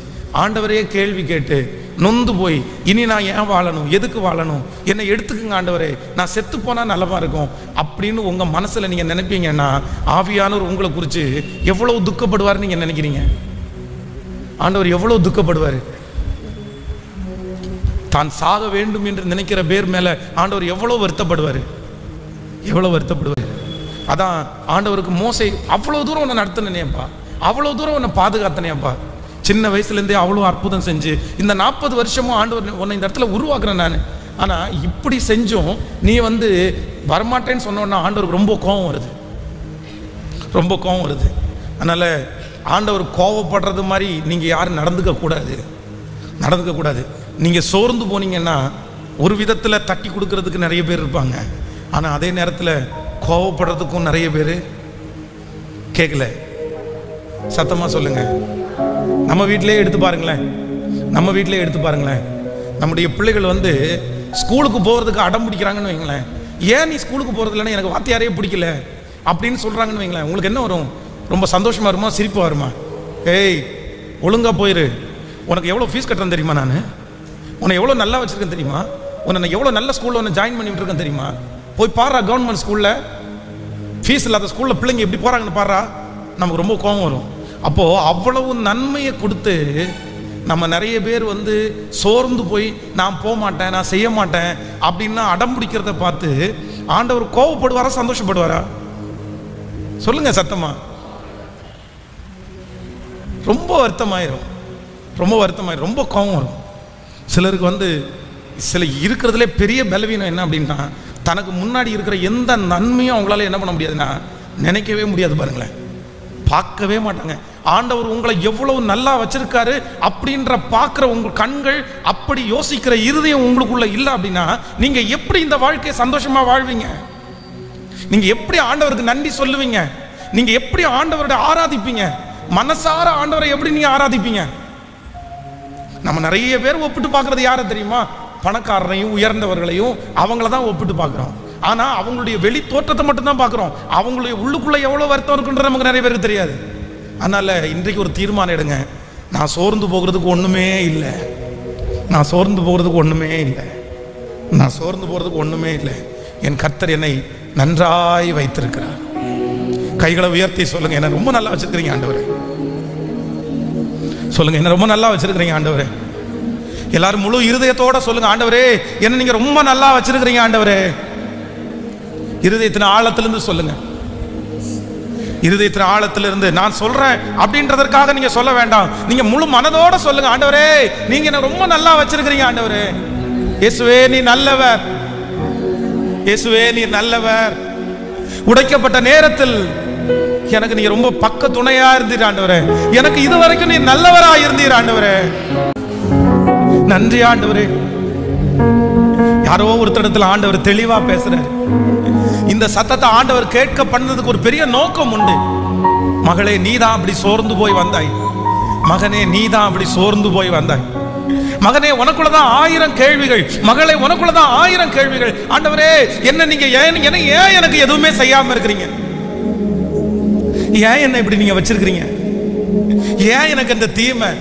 ஆண்டவரையே கேள்வி கேட்டு நொந்து போய் இனி நான் ஏன் வாழணும், எதுக்கு வாழணும், என்னை எடுத்துக்குங்க ஆண்டவரே, நான் செத்து போனால் நல்லவா இருக்கும் அப்படின்னு உங்கள் மனசில் நீங்கள் நினைப்பீங்கன்னா ஆவியானவர் உங்களை குறித்து எவ்வளோ துக்கப்படுவார்னு நீங்கள் நினைக்கிறீங்க? ஆண்டவர் எவ்வளோ துக்கப்படுவார்? தான் சாக வேண்டும் என்று நினைக்கிற பேர் மேலே ஆண்டவர் எவ்வளோ வருத்தப்படுவார், எவ்வளோ வருத்தப்படுவார். அதான் ஆண்டவருக்கு மோசே அவ்வளோ தூரம் உன்னை நடத்தினேப்பா, அவ்வளோ தூரம் உன்னை பாதுகாத்தனேப்பா, சின்ன வயசுலேருந்தே அவ்வளோ அற்புதம் செஞ்சு இந்த 40 வருஷமும் ஆண்டவர் உன்னை இந்த இடத்துல உருவாக்குறேன் நான். ஆனால் இப்படி செஞ்சும் நீ வந்து வரமாட்டேன்னு சொன்னோன்னா ஆண்டவருக்கு ரொம்ப கோபம் வருது, ரொம்ப கோபம் வருது. அதனால் ஆண்டவர் கோபப்படுறது மாதிரி நீங்கள் யாரும் நடந்துக்கக்கூடாது. நீங்கள் சோர்ந்து போனீங்கன்னா ஒரு விதத்தில் தட்டி கொடுக்கறதுக்கு நிறைய பேர் இருப்பாங்க, ஆனால் அதே நேரத்தில் கோபப்படுறதுக்கும் நிறைய பேர் கேட்கல. சத்தமாக சொல்லுங்கள். நம்ம வீட்டிலே எடுத்து பாருங்களேன், நம்முடைய பிள்ளைகள் வந்து ஸ்கூலுக்கு போகிறதுக்கு அடம் பிடிக்கிறாங்கன்னு வைங்களேன். ஏன் நீ ஸ்கூலுக்கு போகிறது இல்லைன்னா எனக்கு வாத்தியாரே பிடிக்கல அப்படின்னு சொல்கிறாங்கன்னு வைங்களேன். உங்களுக்கு என்ன வரும்? ரொம்ப சந்தோஷமாக வருமா, சிரிப்பு வருமா? ஏய் ஒழுங்காக போயிரு, உனக்கு எவ்வளோ ஃபீஸ் கட்டுறேன்னு தெரியுமா, நான் உன்னை எவ்வளோ நல்லா வச்சுருக்கேன் தெரியுமா, உன்னை எவ்வளோ நல்ல ஸ்கூலில் உன்னை ஜாயின் பண்ணி விட்டுருக்கேன் தெரியுமா, போய் பாரா கவர்மெண்ட் ஸ்கூலில், ஃபீஸ் இல்லாத ஸ்கூலில் பிள்ளைங்க எப்படி போகிறாங்கன்னு பாரா. நமக்கு ரொம்ப கோபம் வரும். அப்போது அவ்வளவு நன்மையை கொடுத்து நம்ம நிறைய பேர் வந்து சோர்ந்து போய் நான் போக மாட்டேன், நான் செய்ய மாட்டேன் அப்படின்னா அடம் பிடிக்கிறத பார்த்து ஆண்டவர் கோபப்படுவாரா, சந்தோஷப்படுவாரா? சொல்லுங்க சத்தமா. ரொம்ப வருத்தமாயிரும், ரொம்ப கோபம் வரும். சிலருக்கு வந்து சில இருக்கிறதுலே பெரிய பலவீனம் என்ன அப்படின்னா, தனக்கு முன்னாடி இருக்கிற எந்த நன்மையும் அவங்களால என்ன பண்ண முடியாதுன்னா நினைக்கவே முடியாது. பாருங்களேன், பார்க்கவே மாட்டாங்க. ஆண்டவர் உங்களை எவ்வளவு நல்லா வச்சிருக்காரு அப்படின்ற பார்க்குற உங்கள் கண்கள், அப்படி யோசிக்கிற இருதயம் உங்களுக்குள்ள இல்லை அப்படின்னா நீங்க எப்படி இந்த வாழ்க்கையை சந்தோஷமா வாழ்வீங்க? நீங்க எப்படி ஆண்டவருக்கு நன்றி சொல்லுவீங்க? நீங்க எப்படி ஆண்டவரோட ஆராதிப்பீங்க? மனசார ஆண்டவரை எப்படி நீங்க ஆராதிப்பீங்க? நம்ம நிறைய பேர் ஒப்பிட்டு பார்க்கறது யாரை தெரியுமா? பணக்காரரையும் உயர்ந்தவர்களையும் அவங்கள தான் ஒப்பிட்டு பார்க்குறோம். ஆனால் அவங்களுடைய வெளி தோற்றத்தை மட்டும்தான் பார்க்குறோம். அவங்களுடைய உள்ளுக்குள்ளே எவ்வளோ வருத்தம் இருக்குன்றது நமக்கு நிறைய பேருக்கு தெரியாது. அதனால் இன்றைக்கு ஒரு தீர்மானம் எடுங்க. நான் சோர்ந்து போகிறதுக்கு ஒன்றுமே இல்லை, என் கர்த்தர் என்னை நன்றாய் வைத்திருக்கிறார். கைகளை உயர்த்தி சொல்லுங்க, என்ன ரொம்ப நல்லா வச்சிருக்கிறீங்க ஆண்டவரே. சொல்லுங்க, என்ன ரொம்ப நல்லா வச்சிருக்கிறீங்க ஆண்டவரே. எல்லாரும் முழு இருதயத்தோட சொல்லுங்க, ஆண்டவரே என்ன நீங்க ரொம்ப நல்லா வச்சிருக்கிறீங்க ஆண்டவரே. இருதயத்தின் ஆழத்திலிருந்து சொல்லுங்க. இருதயத்தின் ஆழத்திலிருந்து நான் சொல்றேன் அப்படின்றதற்காக நீங்க சொல்ல வேண்டாம். நீங்க முழு மனதோட சொல்லுங்க, ஆண்டவரே நீங்க என்ன ரொம்ப நல்லா வச்சிருக்கிறீங்க ஆண்டவரே. இயேசுவே நீ நல்லவர், இயேசுவே நீ நல்லவர். உடைக்கப்பட்ட நேரத்தில் எனக்கு நீ ரொம்ப பக்க துணையா இருந்தீர் ஆண்டவரே. எனக்கு இதுவரைக்கும் நீ நல்லவரா இருந்தீர் ஆண்டவரே. நன்றி ஆண்டவரே. யாரோ ஒருத்தடத்துல ஆண்டவர் தெளிவா பேசுறாரு. இந்த சத்தத்தை ஆண்டவர் கேட்க பண்ணதுக்கு ஒரு பெரிய நோக்கம் உண்டு. மகளே, நீதான் அப்படி சோர்ந்து போய் வந்தாய். மகனே, நீதான் அப்படி சோர்ந்து போய் வந்தாய். மகனே, உனக்குள்ளதான் 1000 கேள்விகள். மகளே, உனக்குள்ளதான் 1000 கேள்விகள். ஆண்டவரே, என்ன நீங்க ஏன் எனக்கு எதுவுமே செய்யாம இருக்கிறீங்க? ஏன் என்ன இப்படி நீங்க வச்சிருக்கிறீங்க? ஏன் எனக்கு இந்த தீமை?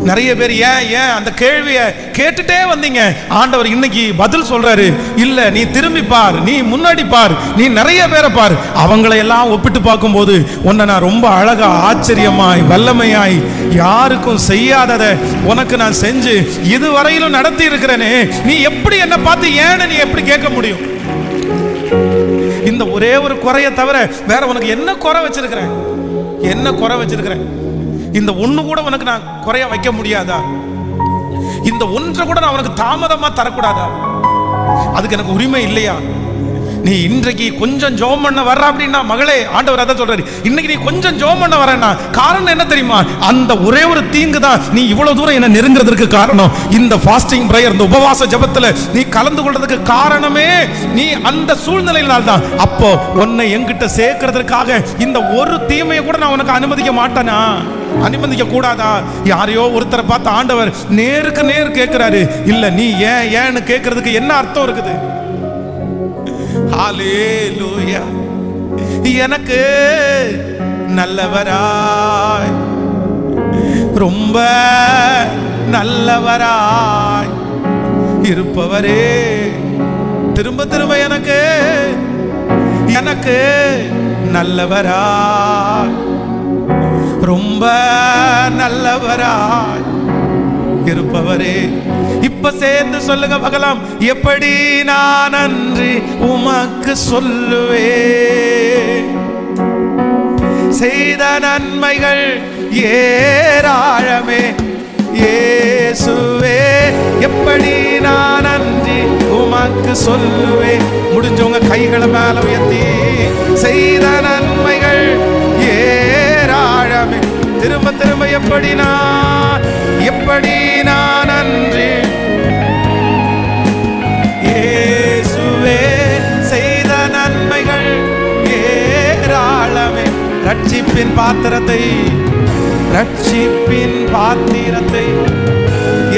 நிறைய பேர் ஏன் அந்த கேள்வியை கேட்டுட்டே வந்தீங்க. ஆண்டவர் இன்னைக்கு பதில் சொல்றாரு. இல்ல, நீ திரும்பி பார், நீ முன்னாடி பார், நீ நிறைய பேரை பார். அவங்களை எல்லாம் ஒப்பிட்டு பார்க்கும்போது உன்னை நான் ரொம்ப அழகா, ஆச்சரியமாய், வல்லமையாய், யாருக்கும் செய்யாததை உனக்கு நான் செஞ்சு இதுவரையிலும் நடத்தி இருக்கிறேனே. நீ எப்படி என்ன பார்த்து ஏன்னு நீ எப்படி கேட்க முடியும்? இந்த ஒரே ஒரு குறையை தவிர வேற உனக்கு என்ன குறை வச்சிருக்கிறேன்? என்ன குறை வச்சிருக்கிறேன்? இந்த ஒண்ணு கூட உனக்கு நான் குறைய வைக்க முடியாதா? இந்த ஒன்றை கூட நான் உனக்கு தாமதமா தரக்கூடாதா? அதுக்கு எனக்கு உரிமை இல்லையா? நீ இன்றைக்கு கொஞ்சம் ஜெபம் பண்ண வர்ற அப்படின்னா, மகளே, ஆண்டவர் அதான் சொல்றாரு, இன்னைக்கு நீ கொஞ்சம் ஜெபம் பண்ண வரேன்னா காரணம் என்ன தெரியுமா? அந்த ஒரே ஒரு தீங்கு தான் நீ இவ்வளவு தூரம் என்ன நெருங்கிறதுக்கு காரணம். இந்த ஃபாஸ்டிங் பிரேயர், இந்த உபவாச ஜெபத்துல நீ கலந்து கொள்றதுக்கு காரணமே நீ அந்த சூழ்நிலையினால் தான். அப்போ உன்னை என்கிட்ட சேர்க்கிறதுக்காக இந்த ஒரு தீமையை கூட நான் உனக்கு அனுமதிக்க மாட்டேனா? அனுமதிக்க கூடாதா? யாரையோ ஒருத்தரை பார்த்து ஆண்டவர் நேருக்கு நேர் கேட்கிறாரு. இல்ல, நீ ஏன்னு கேட்கறதுக்கு என்ன அர்த்தம் இருக்குது? ஹல்லேலூயா. எனக்கு நல்லவராய், ரொம்ப நல்லவராய் இருப்பவரே, திரும்ப திரும்ப எனக்கு நல்லவராய், ரொம்ப நல்லவராய் இருப்பவரே. இப்ப சேர்ந்து சொல்லுங்க பார்க்கலாம். எப்படி நான் நன்றி உமக்கு சொல்லுவே, செய்த நன்மைகள் ஏராளமே இயேசுவே. எப்படி நான் நன்றி உமக்கு சொல்லுவே. முடிஞ்சவங்க கைகளை மேல உயர்த்தி, செய்த நன்மைகள் ஏராளமே. திரும்ப திரும்ப எப்படி நான் நன்றி இயேசுவே, செய்த நன்மைகள் ஏராளமே. ரட்சிப்பின் பாத்திரத்தை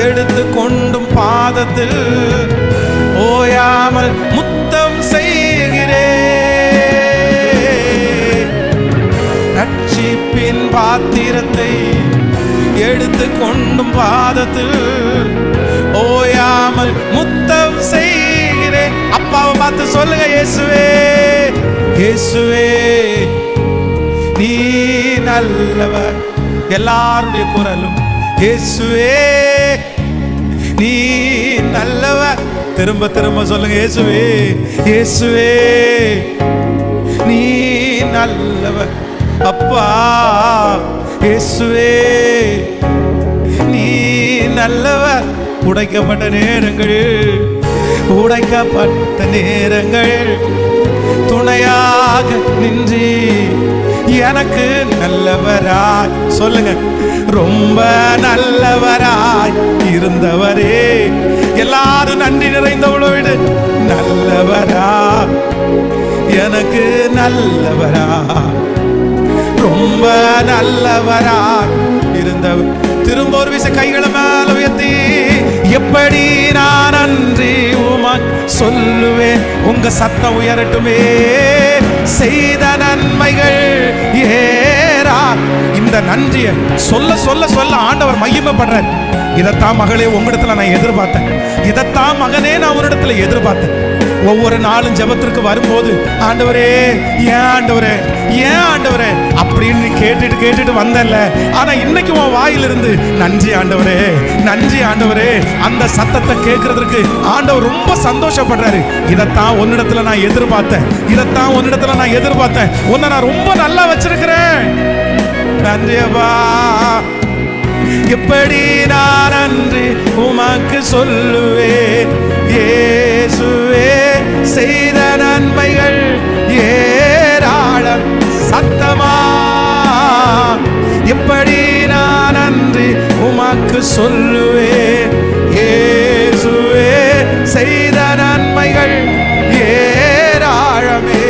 எடுத்து கொண்டும் பாதத்தில் ஓயாமல் முத்தம் செய்கிறேன். ரட்சிப்பின் பாத்திரத்தை எடுத்து கொண்டும் பாதத்தில் ஓயாமல் முத்தம் செய்கிறேன். அப்பாவை பார்த்து சொல்லுங்க, இயேசுவே, இயேசுவே நீ நல்லவர். எல்லாருடைய குரலும் இயேசுவே நீ நல்லவர். திரும்ப திரும்ப சொல்லுங்க, இயேசுவே, இயேசுவே நீ நல்லவர். அப்பா இயேசுவே நீ நல்லவர். உடைக்கப்பட்ட நேரங்கள் துணையாக நின்று எனக்கு நல்லவராய், சொல்லுங்க, ரொம்ப நல்லவராய் இருந்தவரே. எல்லாரும் நன்றி நிறைந்தவளோடு நல்லவரா, எனக்கு நல்லவரா, ரொம்ப நல்லவரா இருந்தவர். திரும்ப ஒரு விஷயம் கைகளை மேல உயர்த்தி, எப்படி நான் நன்றி உமக்கு சொல்லுவேன். உங்க சத்தம் உயரட்டுமே. செய்த நன்மைகள் ஏரா. இந்த நன்றியை சொல்ல சொல்ல சொல்ல ஆண்டவர் மகிமைப்படுறார். இதைத்தான் மகளே உங்களிடத்துல நான் எதிர்பார்த்தேன். இதைத்தான் மகனே நான் உன்னிடத்துல எதிர்பார்த்தேன். ஒவ்வொரு நாளும் ஜெபத்திற்கு வரும்போது, ஆண்டவரே ஏன் ஆண்டவரே, ஏன் ஆண்டவரே அப்படின்னு கேட்டுட்டு வந்தல்ல. ஆனா இன்னைக்கு உன் வாயிலிருந்து நன்றி ஆண்டவரே, நன்றி ஆண்டவரே, அந்த சத்தத்தை கேட்கறதுக்கு ஆண்டவர் ரொம்ப சந்தோஷப்படுறாரு. இதைத்தான் உன்னிடத்துல நான் எதிர்பார்த்தேன். இதைத்தான் உன்னிடத்துல நான் எதிர்பார்த்தேன். உன்னை நான் ரொம்ப நல்லா வச்சிருக்கிறேன். நன்றியப்பா. எப்படி நான் நன்றி உமக்கு சொல்லுவேன். இயேசுவே செய்த நன்மைகள் ஏராளம். சத்தம் சொல்லுவேன். இயேசுவே செய்த நன்மைகள் ஏராளமே.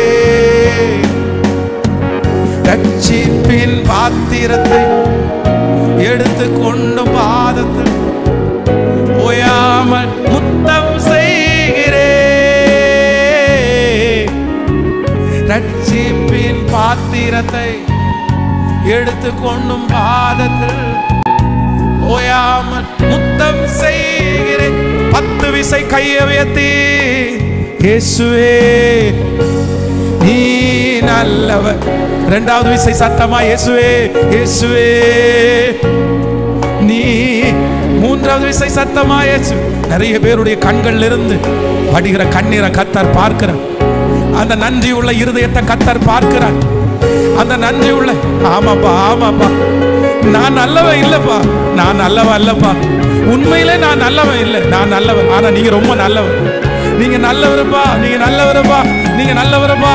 ரட்சிப்பின் பாத்திரத்தை எடுத்துக்கொண்டு பாதத்தில் ஓயாமல் முத்தம் செய்கிறேன். ரட்சிப்பின் பாத்திரத்தை எடுத்துக்கொண்டும் பாதத்தில் ஓயாமல் முத்தம் செய்கிறேன். 10 விசை கையை உயர்த்தி, இயேசுவே நீ நல்லவர். 2வது விசை சத்தமா, இயேசுவே இயேசுவே நீ. 3வது விசை சத்தமா, இயேசு. நிறைய பேருடைய கண்கள்ல இருந்து வடிகிற கண்ணீரை கர்த்தர் பார்க்கிறார். அந்த நன்றி உள்ள இருதயத்தை கர்த்தர் பார்க்கிறார். அந்த நன்றி உள்ள, ஆமாப்பா ஆமாப்பா, நான் நல்லவன் இல்லப்பா, நான் நல்லவன் அல்லப்பா, உண்மையிலே நான் நல்லவன் இல்லை, நான் நல்லவன். ஆனா நீங்க ரொம்ப நல்லவன், நீங்க நல்லவருப்பா, நீங்க நல்லவருப்பா, நீங்க நல்லவருப்பா.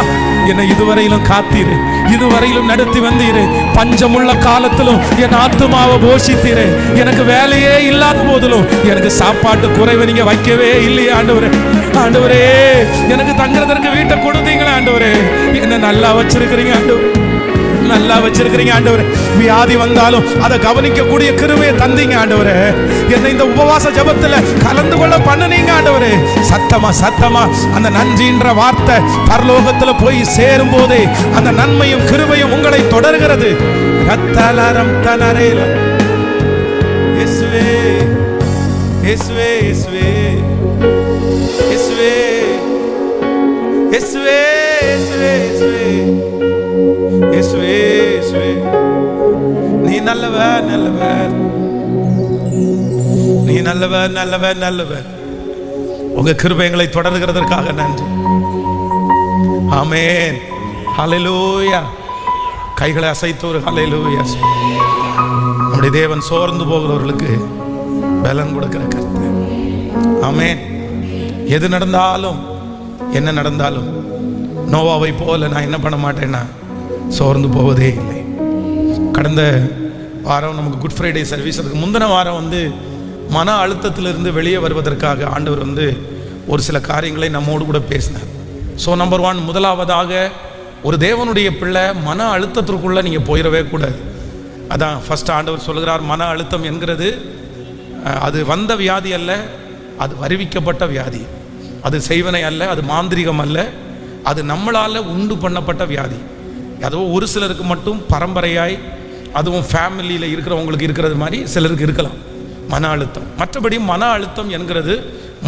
என்னை இதுவரையிலும் காத்தீரு, இதுவரையிலும் நடத்தி வந்தீரு. பஞ்சமுள்ள காலத்திலும் என் ஆத்துமாவை போஷித்தீரு. எனக்கு வேலையே இல்லாத போதிலும் எனக்கு சாப்பாட்டு குறைவை நீங்க வைக்கவே இல்லையே ஆண்டவரே. ஆண்டவரே எனக்கு தங்குறதற்கு வீட்டை கொடுத்தீங்களே ஆண்டவரே. என்ன நல்லா வச்சிருக்கிறீங்க ஆண்டவரே, நல்லா வச்சிருக்கிறீங்க ஆண்டவரே. வியாதி வந்தாலும் அதை கவனிக்கக்கூடிய கிருபையை தந்தீங்க ஆண்டவரே. என்னை இந்த உபவாச ஜெபத்துல கலந்து கொள்ள பண்ணுனீங்க ஆண்டவரே. சத்தமா சத்தமா அந்த நன்றின்ற வார்த்தை பரலோகத்துல போய் சேரும் போதே அந்த நன்மையும் கிருபையும் உங்களை தொடர்கிறது. ரத்தலரம் தனரேல இயேசுவே இயேசுவே இயேசுவே இயேசுவே இயேசுவே இயேசுவே இயேசுவே இயேசுவே நீ நல்லவர் நல்லவர், நீ நல்லவர் நல்லவர் நல்லவர். உங்க கிருபைகளை தொடர்கிறதற்காக நன்றி. ஆமென். ஹல்லேலூயா. கைகளை அசைத்து ஒரு ஹல்லேலூயா. நம்முடைய தேவன் சோர்ந்து போகிறவர்களுக்கு பலன் கொடுக்கிற கர்த்தர். ஆமென். எது நடந்தாலும் என்ன நடந்தாலும் நோவாவை போல நான் என்ன பண்ண மாட்டேன்னா சோர்ந்து போவதே இல்லை. கடந்த வாரம் நமக்கு குட் ஃப்ரைடே சர்வீஸ், அதுக்கு முந்தின வாரம் மன அழுத்தத்திலிருந்து வெளியே வருவதற்காக ஆண்டவர் ஒரு சில காரியங்களை நம்மோடு கூட பேசினார். ஸோ நம்பர் 1, முதலாவதாக ஒரு தேவனுடைய பிள்ளை மன அழுத்தத்திற்குள்ளே நீங்கள் போயிடவே கூடாது. அதான் ஃபஸ்ட் ஆண்டவர் சொல்கிறார், மன அழுத்தம் என்கிறது அது வந்த வியாதி அல்ல, அது வருவிக்கப்பட்ட வியாதி. அது செய்வனை அல்ல, அது மாந்திரிகம் அல்ல, அது நம்மளால் உண்டு பண்ணப்பட்ட வியாதி. அதுவும் ஒரு சிலருக்கு மட்டும் பரம்பரையாய், அதுவும் ஃபேமிலியில் இருக்கிறவங்களுக்கு இருக்கிறது மாதிரி சிலருக்கு இருக்கலாம் மன அழுத்தம். மற்றபடி மன அழுத்தம் என்கிறது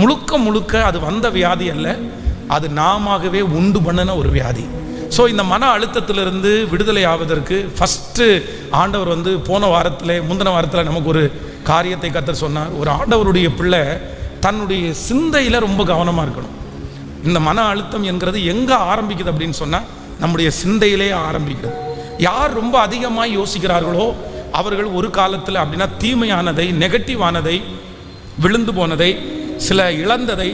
முழுக்க முழுக்க அது வந்த வியாதி அல்ல, அது நாமவே உண்டு பண்ணின ஒரு வியாதி. ஸோ இந்த மன அழுத்தத்திலிருந்து விடுதலை ஆவதற்கு ஃபஸ்ட்டு ஆண்டவர் போன வாரத்தில் முந்தின வாரத்தில் நமக்கு ஒரு காரியத்தை கர்த்தர் சொன்னார். ஒரு ஆண்டவருடைய பிள்ளை தன்னுடைய சிந்தையில் ரொம்ப கவனமாக இருக்கணும். இந்த மன அழுத்தம் என்கிறது எங்கே ஆரம்பிக்குது அப்படின்னு சொன்னால் நம்முடைய சிந்தையிலே ஆரம்பிக்கிறது. யார் ரொம்ப அதிகமாக யோசிக்கிறார்களோ அவர்கள் ஒரு காலத்தில் அப்படின்னா தீமையானதை, நெகட்டிவானதை, விழுந்து போனதை, சில இழந்ததை,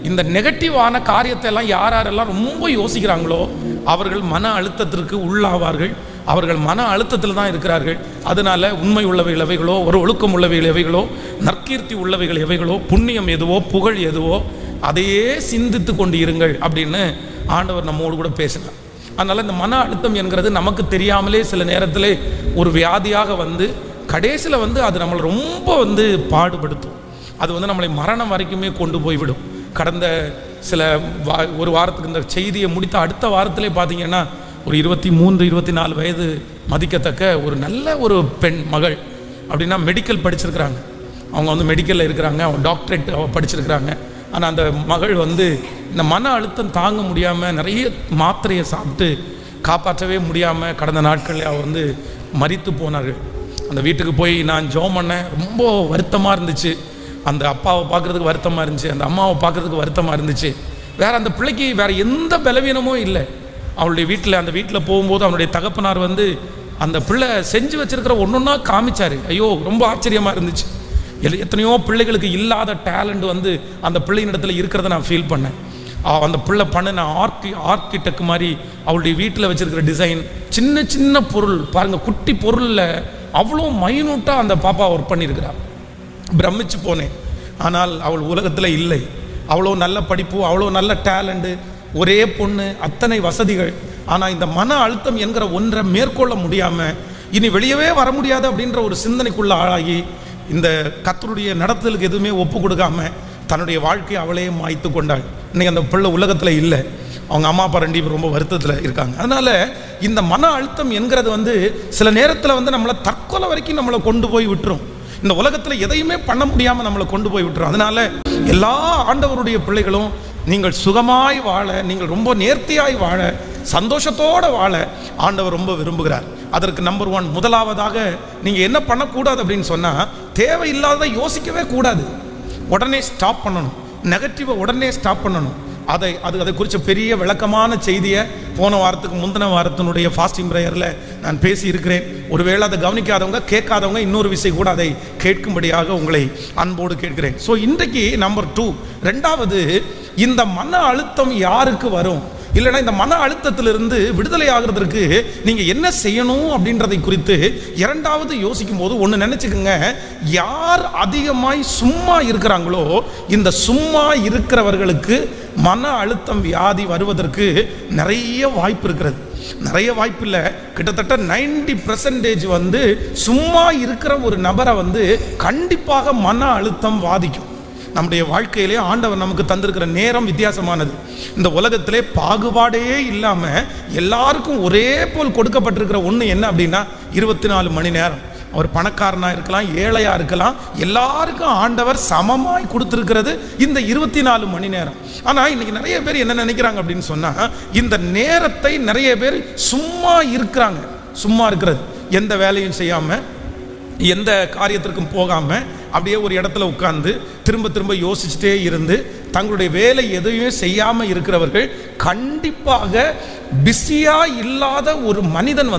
இந்த நெகட்டிவான காரியத்தை எல்லாம் யாரெல்லாம் ரொம்ப யோசிக்கிறாங்களோ அவர்கள் மன அழுத்தத்திற்கு உள்ளாவார்கள். அவர்கள் மன அழுத்தத்தில் தான் இருக்கிறார்கள். அதனால உண்மை உள்ளவைகள் எவைகளோ, ஒரு ஒழுக்கம் உள்ளவைகள் எவைகளோ, நற்கீர்த்தி உள்ளவைகள் எவைகளோ, புண்ணியம் எதுவோ, புகழ் எதுவோ அதையே சிந்தித்து கொண்டு இருங்கள் அப்படின்னு ஆண்டவர் நம்மோடு கூட பேசினார். அதனால் இந்த மன அழுத்தம் என்கிறது நமக்கு தெரியாமலே சில நேரத்தில் ஒரு வியாதியாக கடைசியில் அது நம்மளை ரொம்ப பாடுபடுத்தும். அது நம்மளை மரணம் வரைக்குமே கொண்டு போய்விடும். கடந்த ஒரு வாரத்துக்கு இந்த செய்தியை முடித்த அடுத்த வாரத்திலே பார்த்தீங்கன்னா ஒரு 23-24 வயது மதிக்கத்தக்க ஒரு நல்ல ஒரு பெண் மகள், அப்படின்னா மெடிக்கல் படிச்சிருக்கிறாங்க. அவங்க மெடிக்கலில் இருக்கிறாங்க, அவங்க டாக்டரேட் படிச்சிருக்கிறாங்க. ஆனால் அந்த மகள் இந்த மன அழுத்தம் தாங்க முடியாமல் நிறைய மாத்திரையை சாப்பிட்டு காப்பாற்றவே முடியாமல் கடந்த நாட்களில் அவர் மரித்து போனார்கள். அந்த வீட்டுக்கு போய் நான் ஜெபம் பண்ணேன். ரொம்ப வருத்தமாக இருந்துச்சு. அந்த அப்பாவை பார்க்குறதுக்கு வருத்தமாக இருந்துச்சு, அந்த அம்மாவை பார்க்குறதுக்கு வருத்தமாக இருந்துச்சு. வேறு அந்த பிள்ளைக்கு வேறு எந்த பலவீனமும் இல்லை. அவளுடைய வீட்டில் அந்த வீட்டில் போகும்போது அவனுடைய தகப்பனார் அந்த பிள்ளை செஞ்சு வச்சிருக்கிற ஒன்றொன்னா காமிச்சார். ஐயோ ரொம்ப ஆச்சரியமாக இருந்துச்சு. எத்தனையோ பிள்ளைகளுக்கு இல்லாத டேலண்ட் அந்த பிள்ளையின் இடத்துல இருக்கிறத நான் ஃபீல் பண்ணேன். அந்த பிள்ளை பண்ணின ஆர்கிடெக்ட் மாதிரி அவளுடைய வீட்டில் வச்சிருக்கிற டிசைன், சின்ன சின்ன பொருள் பாருங்கள், குட்டி பொருளில் அவ்வளோ மைனூட்டாக அந்த பாப்பா ஒர்க் பண்ணியிருக்கிறாள். பிரமிச்சு போனேன். ஆனால் அவள் உலகத்தில் இல்லை. அவ்வளோ நல்ல படிப்பு, அவ்வளோ நல்ல டேலண்ட்டு, ஒரே பொண்ணு, அத்தனை வசதிகள். ஆனால் இந்த மன அழுத்தம் என்கிற ஒன்றை மேற்கொள்ள முடியாமல் இனி வெளியவே வர முடியாது அப்படின்ற ஒரு சிந்தனைக்குள்ள ஆளாகி இந்த கர்த்தருடைய நடத்தலுக்கு எதுவுமே ஒப்பு கொடுக்காம தன்னுடைய வாழ்க்கையை அவளே மாய்த்து கொண்டாள். இன்னைக்கு அந்த பிள்ளை உலகத்தில் இல்லை. அவங்க அம்மா அப்பா ரெண்டு ரொம்ப வருத்தத்தில் இருக்காங்க. அதனால் இந்த மன அழுத்தம் என்கிறது சில நேரத்தில் நம்மளை தற்கொலை வரைக்கும் நம்மளை கொண்டு போய் விட்டுரும். இந்த உலகத்தில் எதையுமே பண்ண முடியாமல் நம்மளை கொண்டு போய் விட்டுரும். அதனால் எல்லா ஆண்டவருடைய பிள்ளைகளும் நீங்கள் சுகமாய் வாழ, நீங்கள் ரொம்ப நேர்த்தியாய் வாழ, சந்தோஷத்தோடு வாழ ஆண்டவர் ரொம்ப விரும்புகிறார். அதற்கு நம்பர் 1 முதலாவதாக நீங்கள் என்ன பண்ணக்கூடாது அப்படின்னு சொன்னால், தேவையில்லாத யோசிக்கவே கூடாது. உடனே ஸ்டாப் பண்ணணும். நெகட்டிவை உடனே ஸ்டாப் பண்ணணும். அதை குறித்த பெரிய விளக்கமான செய்தியை போன வாரத்துக்கு முந்தின வாரத்தினுடைய ஃபாஸ்டிங் ப்ரேயரில் நான் பேசி இருக்கிறேன். ஒருவேளை அதை கவனிக்காதவங்க, கேட்காதவங்க இன்னொரு விஷயம் கூட அதை கேட்கும்படியாக உங்களை அன்போடு கேட்கிறேன். ஸோ இன்றைக்கு நம்பர் 2, ரெண்டாவது, இந்த மன அழுத்தம் யாருக்கு வரும், இல்லைன்னா இந்த மன அழுத்தத்திலிருந்து விடுதலை ஆகிறதுக்கு நீங்கள் என்ன செய்யணும் அப்படின்றதை குறித்து இரண்டாவது யோசிக்கும் போது ஒன்று நினச்சிக்கோங்க. யார் அதிகமாய் சும்மா இருக்கிறாங்களோ இந்த சும்மா இருக்கிறவர்களுக்கு மன அழுத்தம் வியாதி வருவதற்கு நிறைய வாய்ப்பு இருக்கிறது. நிறைய வாய்ப்பு இல்லை, கிட்டத்தட்ட 90% சும்மா இருக்கிற ஒரு நபரை கண்டிப்பாக மன அழுத்தம் பாதிக்கும். நம்முடைய வாழ்க்கையிலே ஆண்டவர் நமக்கு தந்திருக்கிற நேரம் வித்தியாசமானது. இந்த உலகத்திலே பாகுபாடே இல்லாமல் எல்லாருக்கும் ஒரே போல் கொடுக்கப்பட்டிருக்கிற ஒன்று என்ன அப்படின்னா 24 மணி நேரம். அவர் பணக்காரனாக இருக்கலாம், ஏழையாக இருக்கலாம், எல்லாருக்கும் ஆண்டவர் சமமாய் கொடுத்துருக்கிறது இந்த 24 மணி நேரம். ஆனால் இன்னைக்கு நிறைய பேர் என்ன நினைக்கிறாங்க அப்படின்னு சொன்னால், இந்த நேரத்தை நிறைய பேர் சும்மா இருக்கிறாங்க. சும்மா இருக்கிறது, எந்த வேலையும் செய்யாமல், எந்த காரியத்திற்கும் போகாமல் அப்படியே ஒரு இடத்துல உட்கார்ந்து திரும்ப திரும்ப யோசிச்சுட்டே இருந்து தங்களுடைய வேலை எதையுமே செய்யாமல் இருக்கிறவர்கள் கண்டிப்பாக பிஸியாக இல்லாத ஒரு மனிதன்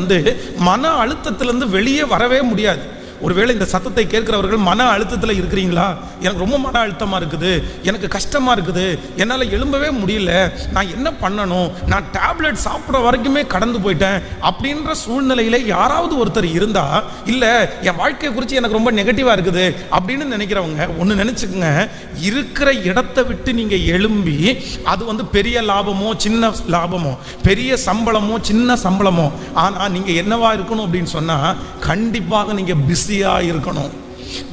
மன அழுத்தத்திலிருந்து வெளியே வரவே முடியாது. ஒருவேளை இந்த சத்தத்தை கேட்கிறவர்கள் மன அழுத்தத்தில் இருக்கிறீங்களா, எனக்கு ரொம்ப மன அழுத்தமாக இருக்குது, எனக்கு கஷ்டமாக இருக்குது, என்னால் எழும்பவே முடியல, நான் என்ன பண்ணணும், நான் டேப்லெட் சாப்பிட்ற வரைக்குமே கடந்து போயிட்டேன் அப்படின்ற சூழ்நிலையில் யாராவது ஒருத்தர் இருந்தால், இல்லை என் வாழ்க்கையை குறித்து எனக்கு ரொம்ப நெகட்டிவாக இருக்குது அப்படின்னு நினைக்கிறவங்க ஒன்று நினச்சிக்கோங்க. இருக்கிற இடத்தை விட்டு நீங்கள் எழும்பி அது பெரிய லாபமோ சின்ன லாபமோ, பெரிய சம்பளமோ சின்ன சம்பளமோ, ஆனால் நீங்கள் என்னவா இருக்கணும் அப்படின்னு சொன்னால் கண்டிப்பாக நீங்கள் பிஸியா இருக்கணும்.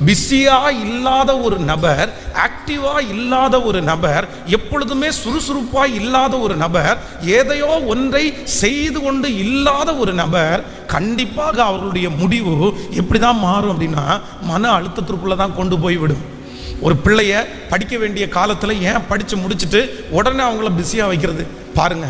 பிஸியா இல்லாத ஒரு நபர், ஆக்டிவா இல்லாத ஒரு நபர், எப்பொழுதுமே சுறுசுறுப்பா இல்லாத ஒரு நபர், ஏதையோ ஒன்றை செய்து கொண்டு இல்லாத ஒரு நபர், கண்டிப்பாக அவர்களுடைய முடிவு எப்படிதான் மாறும் அப்படின்னா மன அழுத்தத்திற்குள்ளதான் கொண்டு போய்விடும். ஒரு பிள்ளைய படிக்க வேண்டிய காலத்தில் ஏன் படித்து முடிச்சுட்டு உடனே அவங்கள பிஸியாக வைக்கிறது பாருங்க.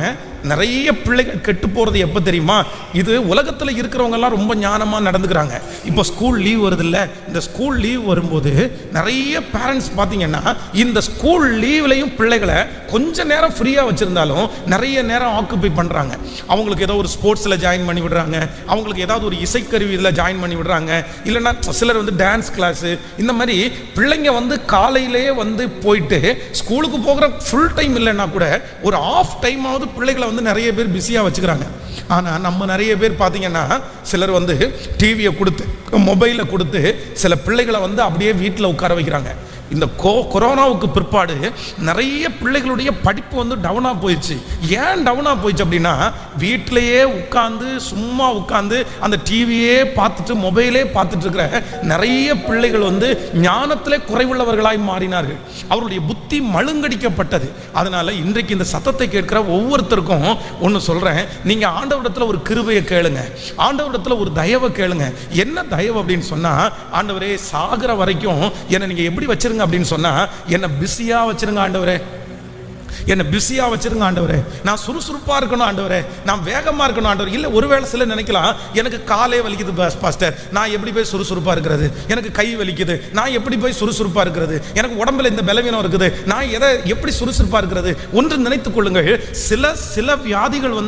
நிறைய பிள்ளைகள் கெட்டு போகிறது எப்போ தெரியுமா, இது உலகத்தில் இருக்கிறவங்கெல்லாம் ரொம்ப ஞானமாக நடந்துக்கிறாங்க. இப்போ ஸ்கூல் லீவ் வருது இல்லை, இந்த ஸ்கூல் லீவ் வரும்போது நிறைய பேரண்ட்ஸ் பார்த்தீங்கன்னா இந்த ஸ்கூல் லீவ்லையும் பிள்ளைகளை கொஞ்சம் நேரம் ஃப்ரீயாக வச்சுருந்தாலும் நிறைய நேரம் ஆக்குப்பை பண்ணுறாங்க. அவங்களுக்கு ஏதோ ஒரு ஸ்போர்ட்ஸில் ஜாயின் பண்ணி விடுறாங்க, அவங்களுக்கு ஏதாவது ஒரு இசைக்கருவியில் ஜாயின் பண்ணி விடுறாங்க, இல்லைன்னா சிலர் டான்ஸ் கிளாஸு, இந்த மாதிரி பிள்ளைங்க காலையிலேயே போயிட்டு ஸ்கூலுக்கு போகிற ஃபுல் டைம் இல்லைன்னா கூட ஒரு ஆஃப் டைமாவது பிள்ளைகளை நிறைய பேர் பிஸியாக வச்சுக்கிறாங்க. ஆனால் நம்ம நிறைய பேர் பார்த்தீங்கன்னா சிலர் டிவியை கொடுத்து மொபைலை கொடுத்து சில பிள்ளைகளை அப்படியே வீட்டில் உட்கார வைக்கிறாங்க. இந்த கொரோனாவுக்கு பிற்பாடு நிறைய பிள்ளைகளுடைய படிப்பு டவுனாக போயிடுச்சு. ஏன் டவுனாக போயிடுச்சு அப்படின்னா வீட்டிலையே உட்காந்து சும்மா உட்காந்து அந்த டிவியே பார்த்துட்டு மொபைலே பார்த்துட்டு இருக்கிற நிறைய பிள்ளைகள் ஞானத்திலே குறைவுள்ளவர்களாய் மாறினார்கள். அவருடைய புத்தி மழுங்கடிக்கப்பட்டது. அதனால இன்றைக்கு இந்த சத்தத்தை கேட்கிற ஒவ்வொருத்தருக்கும் ஒன்று சொல்கிறேன், நீங்கள் ஆண்டவரிடத்தில் ஒரு கிருபையை கேளுங்க, ஆண்டவரிடத்தில் ஒரு தயவை கேளுங்க. என்ன தயவு அப்படின்னு சொன்னால், ஆண்டவரே சாகிற வரைக்கும் என்னை நீங்கள் எப்படி வச்சிருங்க அப்படின்னு சொன்னா, என்ன பிஸியா வச்சிருங்க ஆண்டவரே, என்ன பிஸியா வச்சிருங்க ஆண்டவரே, நான் சுறுசுறுப்பா இருக்கணும் ஆண்டவரே, நான் வேகமா இருக்கணும் ஆண்டவரே. இல்ல ஒருவேளை சில நினைக்கலாம், எனக்கு காலே வலிக்குது பாஸ்டர், நான் எப்படி போய் சுறுசுறுப்பா இருக்கிறது, எனக்கு கை வலிக்குது, நான் எப்படி போய் சுறுசுறுப்பா இருக்கிறது, எனக்கு உடம்புல இந்த பலவீனம் இருக்குது, நான் எதை எப்படி சுறுசுறுப்பா இருக்கிறது. ஒன்று நினைத்துக் கொள்ளுங்கள், சில வியாதிகள்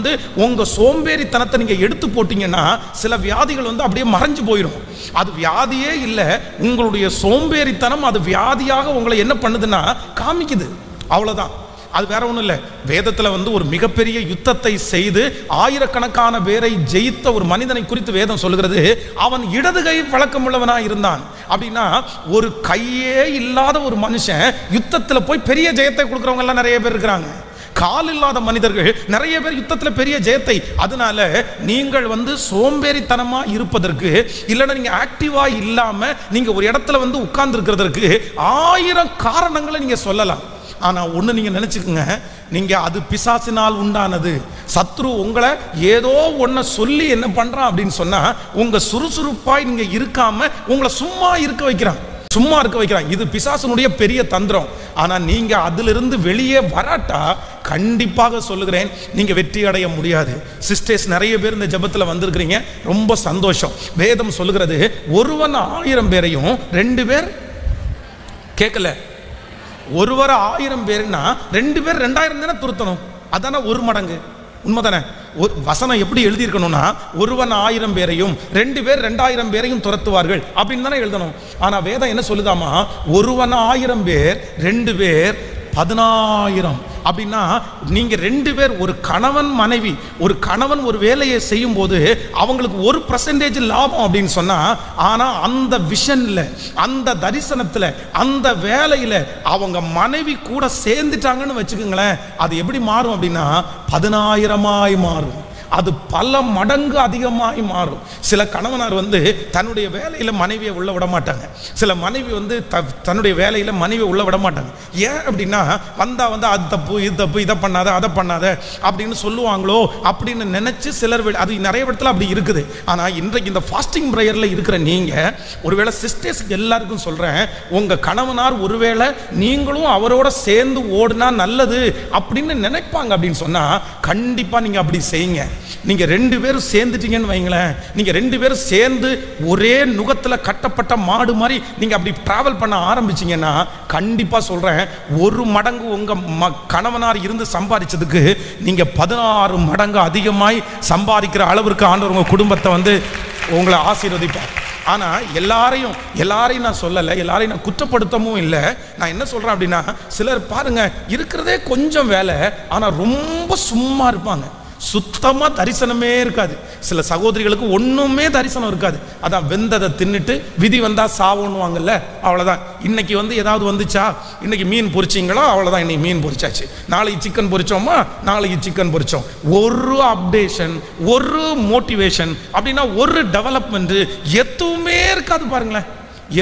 உங்க சோம்பேறித்தனத்தை நீங்க எடுத்து போட்டீங்கன்னா சில வியாதிகள் அப்படியே மறைஞ்சு போயிடும். அது வியாதியே இல்லை, உங்களுடைய சோம்பேறித்தனம் அது வியாதியாக உங்களை என்ன பண்ணுதுன்னா காமிக்குது, அவ்வளவுதான். அது வேற ஒன்றும் இல்லை. வேதத்தில் வந்து ஒரு மிகப்பெரிய யுத்தத்தை செய்து ஆயிரக்கணக்கான பேரை ஜெயித்த ஒரு மனிதனை குறித்து வேதம் சொல்லுகிறது, அவன் இடது கை பழக்கமுள்ளவனா இருந்தான். அப்படின்னா ஒரு கையே இல்லாத ஒரு மனுஷன் யுத்தத்தில் போய் பெரிய ஜெயத்தை கொடுக்குறவங்க எல்லாம் நிறைய பேர் இருக்கிறாங்க. கால் இல்லாத மனிதர்கள் நிறைய பேர் யுத்தத்தில் பெரிய ஜெயத்தை. அதனால நீங்கள் வந்து சோம்பேறித்தனமா இருப்பதற்கு, இல்லைன்னா நீங்க ஆக்டிவா இல்லாம நீங்க ஒரு இடத்துல வந்து உட்கார்ந்து இருக்கிறதற்கு 1000 காரணங்களை நீங்க சொல்லலாம். ஆனா ஒண்ணு நீங்க நினைச்சுக்கோங்க, நீங்க அது பிசாசினால் உண்டானது. சத்ரு உங்களை ஏதோ ஒன்ன சொல்லி என்ன பண்றான் அப்படின்னு சொன்னா, உங்க சுறுசுறுப்பாய் நீங்க இருக்காம உங்களை சும்மா இருக்க வைக்கிறான். இது பிசாசனுடைய பெரிய தந்திரம். ஆனா நீங்க அதிலிருந்து வெளியே வராட்டா கண்டிப்பாக சொல்லுகிறேன், நீங்க வெற்றி அடைய முடியாது. சிஸ்டர்ஸ் நிறைய பேர் இந்த ஜெபத்தில் வந்திருக்கிறீங்க, ரொம்ப சந்தோஷம். வேதம் சொல்லுகிறது, ஒருவன் 1000 பேரையும் 2 பேர் கேட்கல. ஒருவர் 1000 பேர்னா 2 பேர் 2000 தானே துரத்தணும். அதான 1 மடங்கு. உண்மைதானே? ஒரு வசனம் எப்படி எழுதியிருக்கணும்னா, ஒருவன் 1000 பேரையும் 2 பேர் 2000 பேரையும் துரத்துவார்கள் அப்படின்னு தானே எழுதணும். ஆனா வேதம் என்ன சொல்லுதாமா, ஒருவன் 1000 பேர் 2 பேர் 10,000. அப்படின்னா நீங்க 2 பேர், ஒரு கணவன் மனைவி, ஒரு கணவன் ஒரு வேலையை செய்யும் போது அவங்களுக்கு 1% லாபம் அப்படின்னு சொன்னா, ஆனா அந்த விஷன்ல, அந்த தரிசனத்துல, அந்த வேலையில அவங்க மனைவி கூட சேர்ந்துட்டாங்கன்னு வச்சுக்கோங்களேன், அது எப்படி மாறும் அப்படின்னா 10,000 மாறும். அது பல மடங்கு அதிகமாய் மாறும். சில கணவனார் வந்து தன்னுடைய வேலையில மனைவியை உள்ள விட மாட்டாங்க. சில மனைவி வந்து தன்னுடைய வேலையில மனைவியை உள்ள விட மாட்டாங்க. ஏன் அப்படின்னா வந்தா வந்து அது தப்பு, இது தப்பு, இதை பண்ணாத, அதை பண்ணாத அப்படின்னு சொல்லுவாங்களோ அப்படின்னு நினைச்சு சிலர், அது நிறைய இடத்துல அப்படி இருக்குது. ஆனா இன்றைக்கு இந்த ஃபாஸ்டிங் பிரேயர்ல இருக்கிற நீங்க, ஒருவேளை சிஸ்டர்ஸ் எல்லாருக்கும் சொல்றேன், உங்க கணவனார் ஒருவேளை நீங்களும் அவரோட சேர்ந்து ஓடுனா நல்லது அப்படின்னு நினைப்பாங்க அப்படின்னு சொன்னா, கண்டிப்பா நீங்க அப்படி செய்யுங்க. நீங்க 2 பேரும் சேர்ந்துட்டீங்கன்னு வைங்களேன், நீங்க 2 பேரும் சேர்ந்து ஒரே நுகத்துல கட்டப்பட்ட மாடு மாதிரி நீங்க அப்படி டிராவல் பண்ண ஆரம்பிச்சீங்கன்னா, கண்டிப்பா சொல்றேன், 1 மடங்கு உங்க கணவனார் இருந்து சம்பாதிச்சதுக்கு நீங்க 16 மடங்கு அதிகமாய் சம்பாதிக்கிற அளவிற்கு ஆண்டவர் உங்க குடும்பத்தை வந்து உங்களை ஆசீர்வதிப்பார். ஆனா எல்லாரையும் நான் சொல்லலை, எல்லாரையும் நான் குற்றப்படுத்தவும் இல்லை. நான் என்ன சொல்றேன் அப்படின்னா, சிலர் பாருங்க இருக்கிறதே கொஞ்சம் வேலை, ஆனா ரொம்ப சும்மா இருப்பாங்க. சுத்தமா தரிசனமே இருக்காது. சில சகோதரிகளுக்கு ஒண்ணுமே தரிசனம் இருக்காது. அதான் வெந்ததை தின்னுட்டு விதி வந்தா சாவுன்னுவாங்கல்ல, அவ்வளவுதான். இன்னைக்கு வந்து ஏதாவது வந்துச்சா, இன்னைக்கு மீன் பொரிச்சிங்களா, அவ்வளவுதான், இன்னைக்கு மீன் பொரிச்சாச்சு. நாளைக்கு சிக்கன் பொரிச்சோமா, நாளைக்கு சிக்கன் பொரிச்சோம். ஒரு அப்டேஷன், ஒரு மோட்டிவேஷன் அப்படின்னா ஒரு டெவலப்மெண்ட் எதுவுமே இருக்காது. பாருங்களேன்,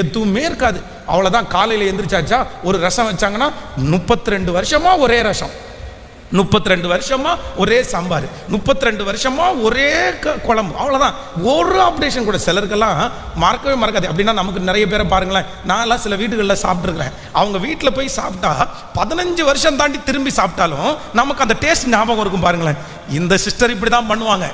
எதுவுமே இருக்காது. அவ்வளவுதான். காலையில எந்திரிச்சாச்சா, ஒரு ரசம் வச்சாங்கன்னா 32 வருஷமா ஒரே ரசம், 32 வருஷமா ஒரே சாம்பார், 32 வருஷமா ஒரே குழம்பு, அவ்வளவுதான். ஒரு அப்டேஷன் கூட சிலருக்கெல்லாம் மறக்கவே மறக்காது. அப்படின்னா நமக்கு நிறைய பேரை பாருங்களேன், நான் எல்லாம் சில வீடுகளில் சாப்பிட்டுருக்கிறேன். அவங்க வீட்டில் போய் சாப்பிட்டா 15 வருஷம் தாண்டி திரும்பி சாப்பிட்டாலும் நமக்கு அந்த டேஸ்ட் ஞாபகம் இருக்கும். பாருங்களேன், இந்த சிஸ்டர் இப்படி தான் பண்ணுவாங்க,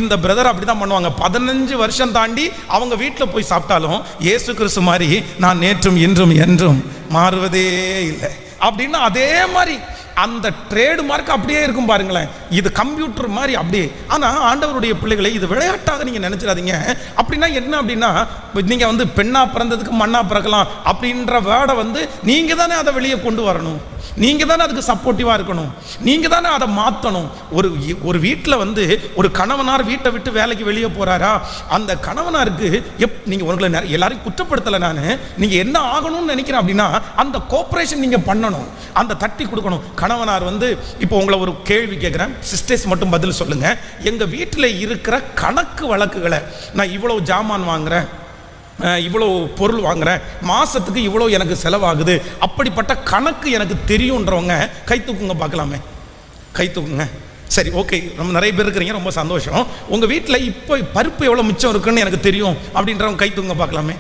இந்த பிரதர் அப்படிதான் பண்ணுவாங்க. 15 வருஷம் தாண்டி அவங்க வீட்டில் போய் சாப்பிட்டாலும் இயேசு கிறிஸ்து மாதிரி நான் நேற்றும் இன்றும் என்றும் மாறுவதே இல்லை அப்படின்னா, அதே மாதிரி அந்த ட்ரேடு மார்க் அப்படியே இருக்கும். பாருங்களேன், இது கம்ப்யூட்டர் மாதிரி அப்படியே. ஆனா ஆண்டவருடைய பிள்ளைகளை இது விளையாட்டாக நீங்க நினைச்சிடாதீங்க. அப்படின்னா என்ன அப்படின்னா, நீங்க வந்து பெண்ணா பிறந்ததுக்கு மண்ணா பிறக்கலாம் அப்படின்ற வேர்டை வந்து நீங்க தானே அதை வெளியே கொண்டு வரணும். நீங்க தானே அதுக்கு சப்போர்ட்டிவா இருக்கணும். நீங்க தானே அதை மாற்றணும். ஒரு வீட்டில் வந்து ஒரு கணவனார் வீட்டை விட்டு வேலைக்கு வெளியே போறாரா, அந்த கணவனாருக்கு நீங்க உங்களை எல்லாரையும் குற்றப்படுத்தலை நான், நீங்க என்ன ஆகணும்னு நினைக்கிறேன் அப்படின்னா, அந்த கோஆபரேஷன் நீங்க பண்ணணும், அந்த தட்டி கொடுக்கணும். கணவனார் வந்து இப்போ உங்களை ஒரு கேள்வி கேட்குறேன், சிஸ்டர்ஸ் மட்டும் பதில் சொல்லுங்க. எங்க வீட்டில் இருக்கிற கணக்கு வழக்குகளை, நான் இவ்வளவு ஜாமான் வாங்குறேன், இவ்வளோ பொருள் வாங்குறேன், மாசத்துக்கு இவ்வளோ எனக்கு செலவாகுது, அப்படிப்பட்ட கணக்கு எனக்கு தெரியுன்றவங்க கை தூக்குங்க பார்க்கலாமே, கை தூக்குங்க. சரி, ஓகே, நம்ம நிறைய பேர் இருக்கிறீங்க, ரொம்ப சந்தோஷம். உங்கள் வீட்டில் இப்போ பருப்பு எவ்வளோ மிச்சம் இருக்குன்னு எனக்கு தெரியும் அப்படின்றவங்க கை தூக்குங்க பார்க்கலாமே.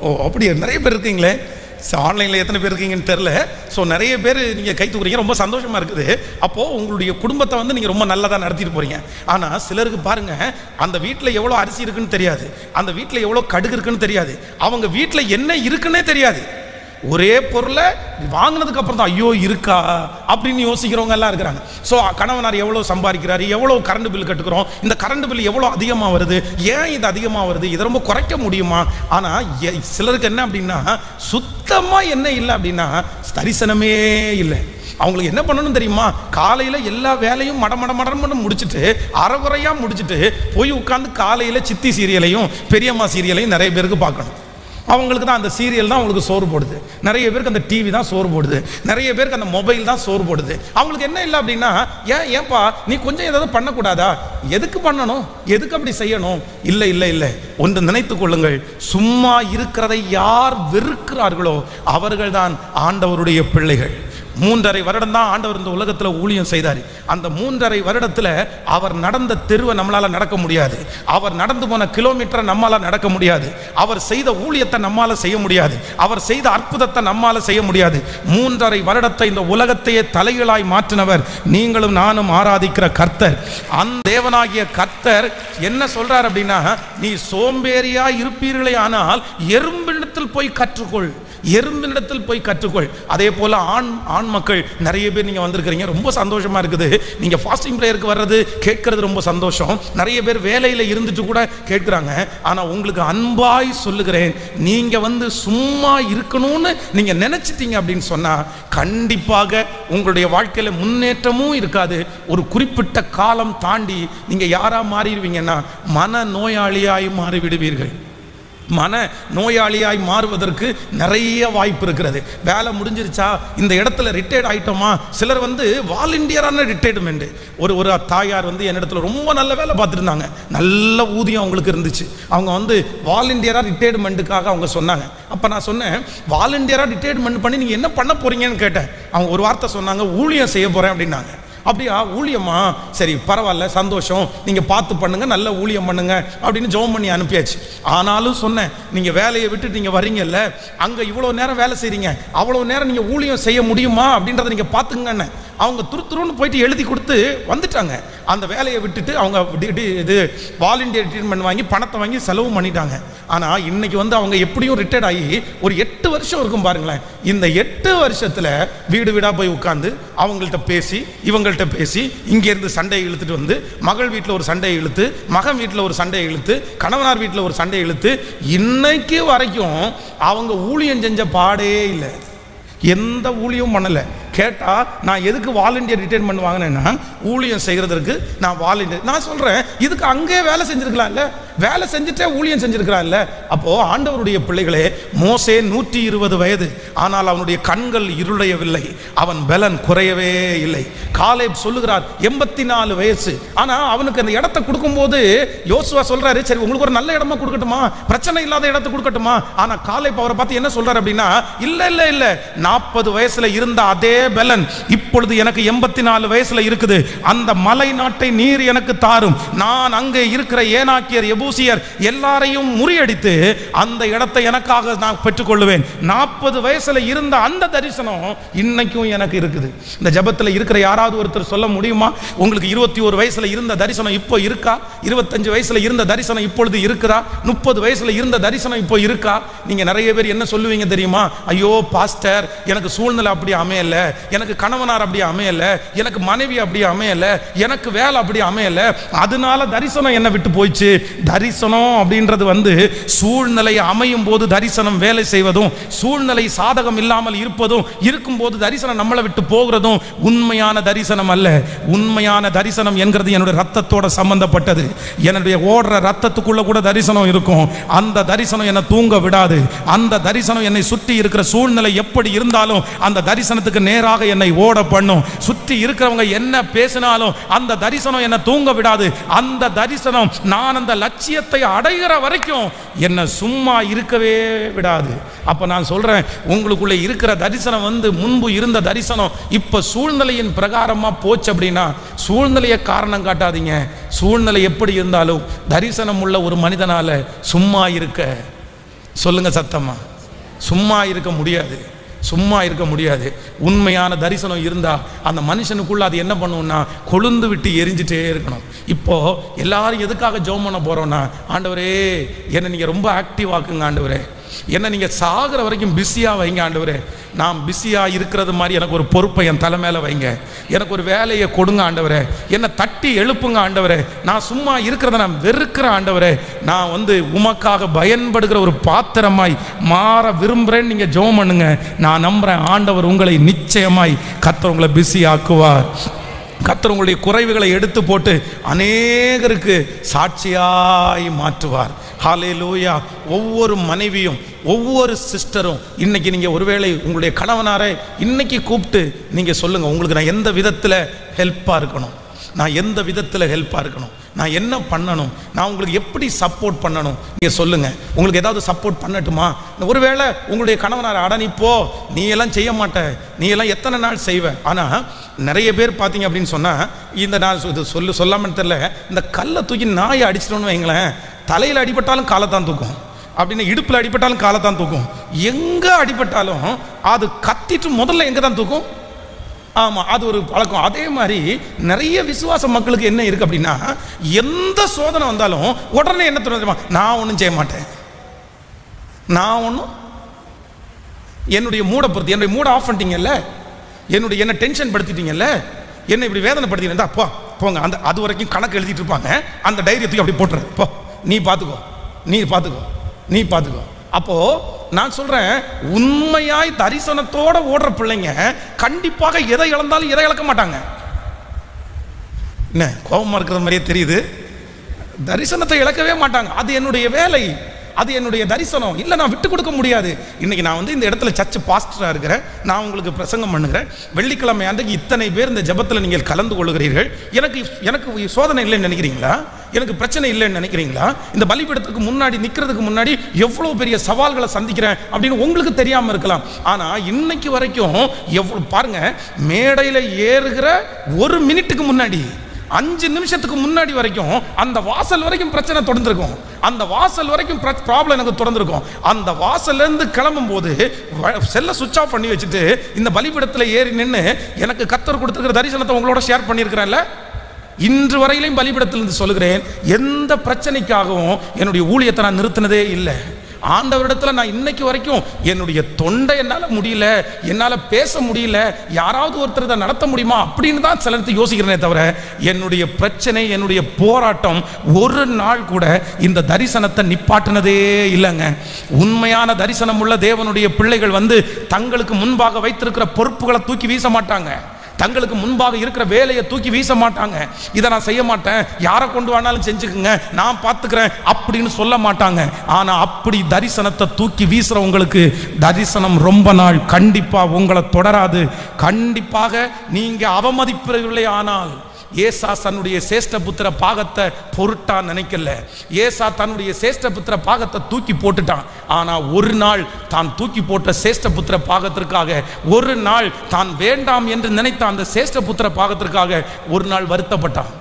ஓ, அப்படியே நிறைய பேர் இருக்கீங்களே. ஆன்லைனில் எத்தனை பேர் இருக்கீங்கன்னு தெரில. ஸோ நிறைய பேர் நீங்கள் கை தூக்குறீங்க, ரொம்ப சந்தோஷமாக இருக்குது. அப்போது உங்களுடைய குடும்பத்தை வந்து நீங்கள் ரொம்ப நல்லதாக நடத்திட்டு போகிறீங்க. ஆனால் சிலருக்கு பாருங்கள், அந்த வீட்டில் எவ்வளோ அரிசி இருக்குன்னு தெரியாது, அந்த வீட்டில் எவ்வளோ கடுகு இருக்குன்னு தெரியாது, அவங்க வீட்டில் என்ன இருக்குன்னே தெரியாது. ஒரே பொருளை வாங்கினதுக்கு அப்புறம் தான் ஐயோ இருக்கா அப்படின்னு யோசிக்கிறவங்க எல்லாம் இருக்கிறாங்க. ஸோ கணவனார் எவ்வளோ சம்பாதிக்கிறாரு, எவ்வளோ கரண்ட் பில் கட்டுக்கிறோம், இந்த கரண்ட் பில் எவ்வளோ அதிகமாக வருது, ஏன் இது அதிகமாக வருது, இதை ரொம்ப குறைக்க முடியுமா? ஆனால் சிலருக்கு என்ன அப்படின்னா, சுத்தமாக என்ன இல்லை அப்படின்னா தரிசனமே இல்லை. அவங்களுக்கு என்ன பண்ணணும் தெரியுமா? காலையில் எல்லா வேலையும் மடமடன்னு முடிச்சுட்டு அறகுறையாக முடிச்சுட்டு போய் உட்காந்து காலையில் சித்தி சீரியலையும் பெரியம்மா சீரியலையும் நிறைய பேருக்கு பார்க்கணும். அவங்களுக்கு தான் அந்த சீரியல் தான் அவங்களுக்கு சோறு போடுது. நிறைய பேருக்கு அந்த டிவி தான் சோறு போடுது. நிறைய பேருக்கு அந்த மொபைல் தான் சோறு போடுது. அவங்களுக்கு என்ன இல்லை அப்படின்னா, ஏன்பா நீ கொஞ்சம் ஏதாவது பண்ணக்கூடாதா? எதுக்கு பண்ணணும்? எதுக்கு அப்படி செய்யணும்? இல்லை இல்லை இல்லை, ஒன்று நினைத்துக் கொள்ளுங்கள், சும்மா இருக்கிறதை யார் வெறுக்கிறார்களோ அவர்கள் தான் ஆண்டவருடைய பிள்ளைகள். 3.5 வருடம் தான் ஆண்டவர் இந்த உலகத்தில் ஊழியம் செய்தார். அந்த 3.5 வருடத்தில் அவர் நடந்த தெருவை நம்மளால் நடக்க முடியாது. அவர் நடந்து போன கிலோமீட்டரை நம்மளால் நடக்க முடியாது. அவர் செய்த ஊழியத்தை நம்மளால் செய்ய முடியாது. அவர் செய்த அற்புதத்தை நம்மளால் செய்ய முடியாது. 3.5 வருடத்தை இந்த உலகத்தையே தலைகளாய் மாற்றினவர் நீங்களும் நானும் ஆராதிக்கிற கர்த்தர். அந்த தேவனாகிய கர்த்தர் என்ன சொல்றார் அப்படின்னா, நீ சோம்பேறியா இருப்பீர்களே ஆனால் எறும்பினிடத்தில் போய் கற்றுக்கொள், எறும்பினிடத்தில் போய் கற்றுக்கொள். அதே போல ஆண் மக்கள் நிறைய பேர் நீங்க வந்திருக்கிறீங்க, ரொம்ப சந்தோஷமா இருக்குது. நீங்க ஃபாஸ்டிங் பிரேயருக்கு வர்றது கேட்கறது ரொம்ப சந்தோஷம். நிறைய பேர் வேலையில இருந்துட்டு கூட கேட்கிறாங்க. ஆனா உங்களுக்கு அன்பாய் சொல்லுகிறேன், நீங்க சும்மா இருக்கணும்னு நீங்க நினைச்சிட்டீங்க அப்படின்னு சொன்னா கண்டிப்பாக உங்களுடைய வாழ்க்கையில முன்னேற்றமும் இருக்காது. ஒரு குறிப்பிட்ட காலம் தாண்டி நீங்க யாரா மாறிடுவீங்கன்னா மன நோயாளியாய் மாறிவிடுவீர்கள். மன நோயாளியாய் மாறுவதற்கு நிறைய வாய்ப்பு இருக்கிறது. வேலை முடிஞ்சிருச்சா, இந்த இடத்துல ரிட்டையர்ட் ஆயிட்டோமா? சிலர் வாலண்டியரான ரிட்டையர்மெண்ட். ஒரு தாயார் என்னிடத்துல ரொம்ப நல்ல வேலை பார்த்துருந்தாங்க, நல்ல ஊதியம் அவங்களுக்கு இருந்துச்சு. அவங்க வாலண்டியராக ரிட்டையர்மெண்ட்டுக்காக அவங்க சொன்னாங்க. அப்போ நான் சொன்னேன், வாலண்டியராக ரிட்டையர்மெண்ட் பண்ணி நீங்கள் என்ன பண்ண போறீங்கன்னு கேட்டேன். அவங்க ஒரு வார்த்தை சொன்னாங்க, ஊழியம் செய்ய போகிறேன் அப்படின்னாங்க. அப்படியா, ஊழியமா? சரி பரவாயில்ல, சந்தோஷம், நீங்க பார்த்து பண்ணுங்க, நல்ல ஊழியம் பண்ணுங்க அப்படின்னு ஜெபம் பண்ணி அனுப்பியாச்சு. ஆனாலும் சொன்னேன், நீங்க வேலையை விட்டுட்டு நீங்க வர்றீங்கல்ல, அங்க இவ்வளவு நேரம் வேலை செய்றீங்க, அவ்வளவு நேரம் நீங்க ஊழியம் செய்ய முடியுமா அப்படின்றத நீங்க பாத்துங்கன்னு. அவங்க துருத்துருன்னு போயிட்டு எழுதி கொடுத்து வந்துட்டாங்க. அந்த வேலையை விட்டுட்டு அவங்க இது வாலண்டியர் ட்ரீட்மெண்ட் வாங்கி பணத்தை வாங்கி செலவு பண்ணிட்டாங்க. ஆனால் இன்னைக்கு அவங்க எப்படியும் ரிட்டையர்ட் ஆகி ஒரு 8 வருஷம் இருக்கும் பாருங்களேன். இந்த 8 வருஷத்தில் வீடு வீடாக போய் உட்காந்து அவங்கள்ட்ட பேசி இவங்கள்ட்ட பேசி இங்கேருந்து சண்டையை இழுத்துட்டு மகள் வீட்டில் ஒரு சண்டையை இழுத்து, மகன் வீட்டில் ஒரு சண்டையை இழுத்து, கணவனார் வீட்டில் ஒரு சண்டையை இழுத்து, இன்னைக்கு வரைக்கும் அவங்க ஊழியம் செஞ்ச பாடே இல்லை, எந்த ஊழியமும் பண்ணலை. கேட்டால் நான் எதுக்கு வாலண்டியர் ரிட்டையர்மெண்ட் வாங்கினேன்னா ஊழியம் செய்கிறதுக்கு நான் வாலண்டியர். நான் சொல்கிறேன், இதுக்கு அங்கேயே வேலை செஞ்சுருக்கலாம் இல்லை, வேலை செஞ்சுட்டே ஊழியம் செஞ்சுருக்கிறான் இல்லை. அப்போது ஆண்டவருடைய பிள்ளைகளே, மோசே 120 வயது, ஆனால் அவனுடைய கண்கள் இருளையவில்லை, அவன் பலன் குறையவே இல்லை. காலேப் சொல்லுகிறார் 84 வயசு, ஆனால் அவனுக்கு அந்த இடத்தை கொடுக்கும்போது யோசுவா சொல்கிறாரு, சரி உங்களுக்கு ஒரு நல்ல இடமா கொடுக்கட்டுமா, பிரச்சனை இல்லாத இடத்தை கொடுக்கட்டுமா. ஆனால் காலேப் அவரை பார்த்து என்ன சொல்கிறார் அப்படின்னா, இல்லை இல்லை இல்லை, 40 வயசில் இருந்த அதே பலன் இப்பொழுது எனக்கு 84 வயசுல இருக்குது. அந்த மலை நாட்டை நீர் எனக்கு தாரும், நான் அங்கே இருக்கிற ஏனாக்கியர் எபூசியர் எல்லாரையும் முறியடித்து அந்த இடத்தை எனக்காக நான் பெற்றுக்கொள்வேன். 40 வயசுல இருந்த அந்த தரிசனம் இன்னைக்கும் எனக்கு இருக்குது. இந்த ஜெபத்தில் இருக்கிற யாராவது ஒருத்தர் சொல்ல முடியுமா, உங்களுக்கு 21 வயசுல இருந்த தரிசனம் இப்போ இருக்கா? 25 வயசுல இருந்த தரிசனம் இப்பொழுது இருக்குதா? 30 வயசுல இருந்த தரிசனம் இப்போ இருக்கா? நீங்க நிறைய பேர் என்ன சொல்லுவீங்க தெரியுமா, ஐயோ பாஸ்டர் எனக்கு சூழ்நிலை அப்படி அமையல, எனக்கு கணவனார் அப்படி அமையல, எனக்கு மனைவி அப்படி அமையல, எனக்கு வேலை அப்படி அமையல, அதனால தரிசனம் என்ன விட்டு போயிடுச்சு. தரிசனம் அப்படின்றது சூழ்நிலை அமையும் போது தரிசனம் வேலை செய்வதும், சூழ்நிலை சாதகம் இல்லாமல் இருப்பதும், இருக்கும்போது தரிசனம் நம்மளை விட்டு போகிறதும் உண்மையான தரிசனம் அல்ல. உண்மையான தரிசனம் என்கிறது என்னுடைய ரத்தத்தோட சம்பந்தப்பட்டது. என்னுடைய ஓடுற ரத்தத்துக்குள்ள கூட தரிசனம் இருக்கும். அந்த தரிசனம் என்னை தூங்க விடாது. அந்த தரிசனம் என்னை சுற்றி இருக்கிற சூழ்நிலை எப்படி இருந்தாலும் அந்த தரிசனத்துக்கு நேராக என்னை ஓட பண்ணும். சுற்றி இருக்கிறவங்க என்ன பேசினாலும் அந்த தரிசனம் என்னை தூங்க விடாது. அந்த தரிசனம் நான் அந்த லட்சியத்தை அடைகிற வரைக்கும் என்னை சும்மா இருக்கவே விடாது. அப்ப நான் சொல்றேன், உங்களுக்குள்ள இருக்கிற தரிசனம் முன்பு இருந்த தரிசனம் இப்ப சூழ்நிலையின் பிரகாரமா போச்சு அப்படின்னா சூழ்நிலையை காரணம் காட்டாதீங்க. சூழ்நிலை எப்படி இருந்தாலும் தரிசனம் உள்ள ஒரு மனிதனால சும்மா இருக்க, சொல்லுங்க சத்தமா, சும்மா இருக்க முடியாது. சும்மா இருக்க முடியாது. உண்மையான தரிசனம் இருந்தா அந்த மனுஷனுக்குள்ள அது என்ன பண்ணும்னா கொழுந்து விட்டு எரிஞ்சிட்டே இருக்கணும். இப்போ எல்லாரும் எதுக்காக ஜெபம் பண்ண போறோம்னா, ஆண்டவரே என்னை நீங்க ரொம்ப ஆக்டிவ் ஆக்குங்க, ஆண்டவரே என்ன நீங்கள் சாகிற வரைக்கும் பிஸியாக வைங்க ஆண்டவரே. நான் பிஸியாக இருக்கிறது மாதிரி எனக்கு ஒரு பொறுப்பை என் தலை மேலே வைங்க. எனக்கு ஒரு வேலையை கொடுங்க ஆண்டவரே. என்னை தட்டி எழுப்புங்க ஆண்டவரே. நான் சும்மா இருக்கிறத நான் வெறுக்கிற ஆண்டவரே. நான் உமக்காக பயன்படுகிற ஒரு பாத்திரமாய் மாற விரும்புகிறேன்னு நீங்கள் ஜெபம் பண்ணுங்க. நான் நம்புகிறேன் ஆண்டவர் உங்களை நிச்சயமாய் கர்த்தர் உங்களை பிஸி ஆக்குவார். கர்த்தர் உங்களுடைய குறைவுகளை எடுத்து போட்டு அநேகருக்கு சாட்சியாய் மாற்றுவார். ஹல்லேலூயா. ஒவ்வொரு மனைவியும் ஒவ்வொரு சிஸ்டரும் இன்னைக்கு நீங்கள் ஒருவேளை உங்களுடைய கணவனாரை இன்னைக்கு கூப்பிட்டு நீங்கள் சொல்லுங்கள், உங்களுக்கு நான் எந்த விதத்தில் ஹெல்ப்பாக இருக்கணும், நான் எந்த விதத்தில் ஹெல்ப்பாக இருக்கணும், நான் என்ன பண்ணணும், நான் உங்களுக்கு எப்படி சப்போர்ட் பண்ணணும் நீங்கள் சொல்லுங்கள். உங்களுக்கு ஏதாவது சப்போர்ட் பண்ணட்டுமா? ஒருவேளை உங்களுடைய கணவனார் அட நீ போ, நீ எல்லாம் செய்ய மாட்ட, நீ எல்லாம் எத்தனை நாள் செய்வ. ஆனால் நிறைய பேர் பார்த்தீங்க அப்படின்னு சொன்னால் இந்த நான் சொல்லாமல் தெரியல, இந்த கல்லை தூக்கி நாயை அடிச்சிட்டோன்னு வைங்களேன், தலையில் அடிபட்டாலும் காலைத்தான் தூக்கும், அப்படின்னு இடுப்பில் அடிபட்டாலும் காலைத்தான் தூக்கும், எங்கே அடிபட்டாலும் அது கத்திட்டு முதல்ல எங்கே தான் தூக்கும். ஆமாம், அது ஒரு பழக்கம். அதே மாதிரி நிறைய விசுவாச மக்களுக்கு என்ன இருக்குது அப்படின்னா, எந்த சோதனை வந்தாலும் உடனே என்ன தோணுமா, நான் ஒன்றும் செய்ய மாட்டேன், நான் ஒன்றும் என்னுடைய மூடை பொறுத்து என்னுடைய மூடை ஆஃப் பண்ணிட்டீங்கல்ல, என்ன டென்ஷன் படுத்திட்டீங்கல்ல, என்ன இப்படி வேதனைப்படுத்திட்டு அப்பா போங்க, அந்த அது வரைக்கும் கணக்கு எழுதிட்டு இருப்பாங்க. அந்த தைரியத்துக்கு அப்படி போட்டுரு, போ நீ பார்த்துக்கோ, நீ பார்த்துக்கோ, நீ பார்த்துக்கோ. அப்போ நான் சொல்றேன், உண்மையாய் தரிசனத்தோட ஓடுற பிள்ளைங்க கண்டிப்பாக எதை இழந்தாலும் எதை இழக்க மாட்டாங்க. என்ன கோபமா இருக்கிற மாதிரியே தெரியுது, தரிசனத்தை இழக்கவே மாட்டாங்க. அது என்னுடைய வேலை, அது என்னுடைய தரிசனம். இல்லை, நான் விட்டு கொடுக்க முடியாது. இன்னைக்கு நான் இந்த இடத்துல சர்ச் பாஸ்டராக இருக்கிறேன், நான் உங்களுக்கு பிரசங்கம் பண்ணுகிறேன். வெள்ளிக்கிழமை அன்றைக்கு இத்தனை பேர் இந்த ஜெபத்தில் நீங்கள் கலந்து கொள்கிறீர்கள். எனக்கு சோதனை இல்லைன்னு நினைக்கிறீங்களா? எனக்கு பிரச்சனை இல்லைன்னு நினைக்கிறீங்களா? இந்த பலிபீடத்துக்கு முன்னாடி நிற்கிறதுக்கு முன்னாடி எவ்வளோ பெரிய சவால்களை சந்திக்கிறேன் அப்படின்னு உங்களுக்கு தெரியாமல் இருக்கலாம். ஆனால் இன்னைக்கு வரைக்கும் எவ்வளோ பாருங்க, மேடையில் ஏறுகிற ஒரு மினிட்டுக்கு முன்னாடி 5 நிமிஷத்துக்கு முன்னாடி வரைக்கும் அந்த வாசல் வரைக்கும் பிரச்சனை தொடர்ந்துருக்கும், அந்த வாசல் வரைக்கும் ப்ராப்ளம் எனக்கு தொடர்ந்துருக்கும். அந்த வாசல்லேருந்து கிளம்பும் போது செல்லை சுவிட்ச் ஆஃப் பண்ணி வச்சுட்டு இந்த பலிபீடத்தில் ஏறி நின்று எனக்கு கர்த்தர் கொடுத்துருக்கிற தரிசனத்தை உங்களோட ஷேர் பண்ணியிருக்கிறேன்ல. இன்று வரையிலையும் பலிபீடத்திலிருந்து சொல்லுகிறேன், எந்த பிரச்சனைக்காகவும் என்னுடைய ஊழியத்தை நான் நிறுத்தினதே இல்லை. ஆண்டவரிடத்தில் நான் இன்னைக்கு வரைக்கும் என்னுடைய தொண்டை என்னால் முடியல, என்னால் பேச முடியல, யாராவது ஒருத்தர் இதை நடத்த முடியுமா அப்படின்னு தான் சில நேரத்தை யோசிக்கிறேனே தவிர, என்னுடைய பிரச்சனை, என்னுடைய போராட்டம் ஒரு நாள் கூட இந்த தரிசனத்தை நிப்பாட்டினதே இல்லைங்க. உண்மையான தரிசனம் உள்ள தேவனுடைய பிள்ளைகள் தங்களுக்கு முன்பாக வைத்திருக்கிற பொறுப்புகளை தூக்கி வீச மாட்டாங்க, தங்களுக்கு முன்பாக இருக்கிற வேலையை தூக்கி வீச மாட்டாங்க. இதை நான் செய்ய மாட்டேன், யாரை கொண்டு வேணாலும் செஞ்சுக்குங்க, நான் பார்த்துக்கிறேன் அப்படின்னு சொல்ல மாட்டாங்க. ஆனால் அப்படி தரிசனத்தை தூக்கி வீசுறவங்களுக்கு தரிசனம் ரொம்ப நாள் கண்டிப்பாக உங்களை தொடராது. கண்டிப்பாக நீங்கள் அவமதிப்பீர்களே. ஆனால் ஏசா தன்னுடைய சேஷ்டபுத்திர பாகத்தை பொருட்டா நினைக்கல. ஏசா தன்னுடைய சேஷ்டபுத்திர பாகத்தை தூக்கி போட்டுட்டான். ஆனால் ஒரு நாள் தான் தூக்கி போட்ட சேஷ்டபுத்திர பாகத்திற்காக, ஒரு நாள் தான் வேண்டாம் என்று நினைத்த அந்த சேஷ்டபுத்திர பாகத்திற்காக ஒரு நாள் வருத்தப்பட்டான்,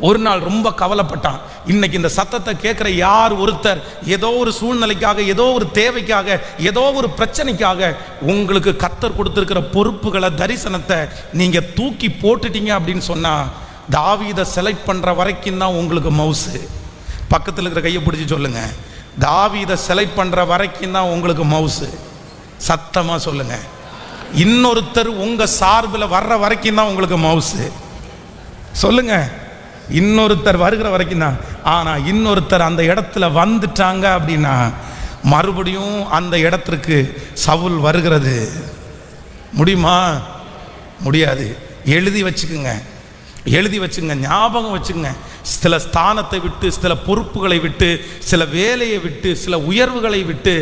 ஒரு நாள் ரொம்ப கவலைப்பட்டான். இன்னைக்கு இந்த சத்தத்தை கேட்குற யார் ஒருத்தர் ஏதோ ஒரு சூழ்நிலைக்காக, ஏதோ ஒரு தேவைக்காக, ஏதோ ஒரு பிரச்சனைக்காக உங்களுக்கு கர்த்தர் கொடுத்துருக்கிற பொறுப்புகளை, தரிசனத்தை நீங்கள் தூக்கி போட்டுட்டீங்க அப்படின்னு சொன்னால், தாவீதை செலக்ட் பண்ணுற வரைக்கும் தான் உங்களுக்கு மவுசு. பக்கத்தில் இருக்கிற கையை பிடிச்சி சொல்லுங்க, தாவீதை செலக்ட் பண்ணுற வரைக்கும் தான் உங்களுக்கு மவுசு. சத்தமாக சொல்லுங்க. இன்னொருத்தர் உங்கள் சார்பில் வர்ற வரைக்கும் தான் உங்களுக்கு மவுசு. சொல்லுங்க, இன்னொருத்தர் வருகிற வரைக்கும் தான். ஆனால் இன்னொருத்தர் அந்த இடத்துல வந்துட்டாங்க அப்படின்னா மறுபடியும் அந்த இடத்திற்கு சவுல் வருகிறது முடியுமா? முடியாது. எழுதி வச்சுக்குங்க, எழுதி வச்சுங்க, ஞாபகம் வச்சுங்க. சில ஸ்தானத்தை விட்டு, சில பொறுப்புகளை விட்டு, சில வேலையை விட்டு, சில உயர்வுகளை விட்டு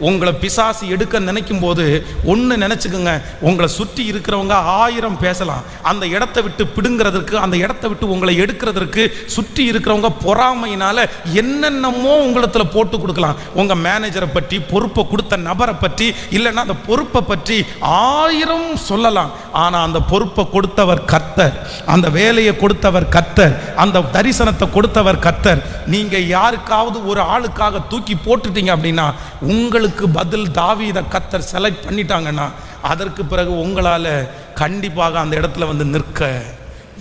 உங்களை பிசாசு எடுக்க நினைக்கும் போது ஒன்று நினச்சிக்கோங்க, உங்களை சுற்றி இருக்கிறவங்க 1000 பேசலாம். அந்த இடத்த விட்டு பிடுங்கிறதுக்கு, அந்த இடத்த விட்டு உங்களை எடுக்கிறதுக்கு சுற்றி இருக்கிறவங்க பொறாமையினால் என்னென்னமோ உங்களத்தில் போட்டு கொடுக்கலாம். உங்கள் மேனேஜரை பற்றி, பொறுப்பை கொடுத்த நபரை பற்றி, இல்லைன்னா அந்த பொறுப்பை பற்றி 1000 சொல்லலாம். ஆனால் அந்த பொறுப்பை கொடுத்தவர் கர்த்தர், அந்த வேலையை கொடுத்தவர் கர்த்தர், அந்த தரிசனத்தை கொடுத்தவர் கர்த்தர். நீங்கள் யாருக்காவது ஒரு ஆளுக்காக தூக்கி போட்டுட்டீங்க அப்படின்னா, உங்களுக்கு பதில் தாவீதை கர்த்தர் செலக்ட் பண்ணிட்டாங்கன்னா, அதற்கு பிறகு உங்களால் கண்டிப்பாக அந்த இடத்துல நிற்க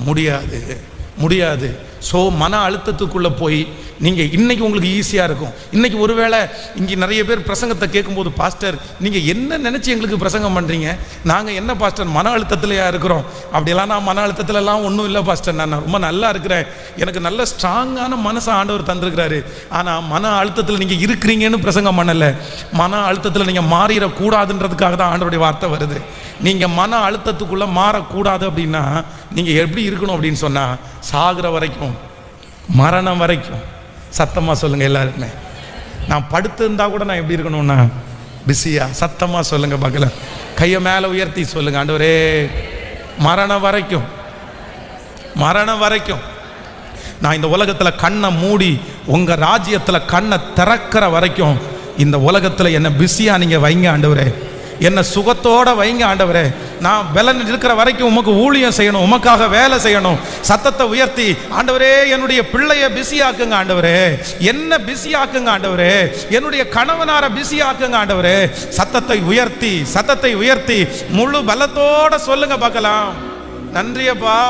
முடியாது. ஸோ மன அழுத்தத்துக்குள்ளே போய் நீங்கள் இன்றைக்கி உங்களுக்கு ஈஸியாக இருக்கும். இன்றைக்கி ஒருவேளை இங்கே நிறைய பேர் பிரசங்கத்தை கேட்கும்போது, பாஸ்டர் நீங்கள் என்ன நினச்சி எங்களுக்கு பிரசங்கம் பண்ணுறீங்க, நாங்கள் என்ன பாஸ்டர் மன அழுத்தத்திலையா இருக்கிறோம்? அப்படியெல்லாம் நான் மன அழுத்தத்துலலாம் ஒன்றும் இல்லை பாஸ்டர், நான் ரொம்ப நல்லா இருக்கிறேன், எனக்கு நல்ல ஸ்ட்ராங்கான மனசை ஆண்டவர் தந்திருக்கிறாரு. ஆனால் மன அழுத்தத்தில் நீங்கள் இருக்கிறீங்கன்னு பிரசங்கம் பண்ணலை, மன அழுத்தத்தில் நீங்கள் மாறிடக்கூடாதுன்றதுக்காக தான் ஆண்டவருடைய வார்த்தை வருது. நீங்கள் மன அழுத்தத்துக்குள்ளே மாறக்கூடாது அப்படின்னா நீங்கள் எப்படி இருக்கணும் அப்படின்னு சொன்னால், சாகிற வரைக்கும், மரணம் வரைக்கும். சத்தமாக சொல்லுங்கள் எல்லாருமே. நான் படுத்திருந்தா கூட நான் எப்படி இருக்கணும்னா பிஸியாக. சத்தமாக சொல்லுங்கள் பார்க்கலாம், கையை மேலே உயர்த்தி சொல்லுங்கள், ஆண்டவரே மரணம் வரைக்கும், மரணம் வரைக்கும் நான் இந்த உலகத்தில் கண்ணை மூடி உங்கள் ராஜ்யத்தில் கண்ணை திறக்கிற வரைக்கும் இந்த உலகத்தில் என்னை பிஸியாக நீங்கள் வைங்க ஆண்டவரே, என்னை சுகத்தோடு வைங்க ஆண்டவரே. நான் பலன் இருக்கிற வரைக்கும் உமக்கு ஊழியம் செய்யணும், உமக்காக வேலை செய்யணும். சத்தத்தை உயர்த்தி, ஆண்டவரே என்னுடைய பிள்ளைய பிஸியாக்குங்க ஆண்டவரே, என்ன பிஸியாக்குங்க ஆண்டவரே, என்னுடைய கணவனார பிஸியாக்குங்க ஆண்டவரே. சத்தத்தை உயர்த்தி, சத்தத்தை உயர்த்தி முழு பலத்தோட சொல்லுங்க பார்க்கலாம். நன்றியப்பா.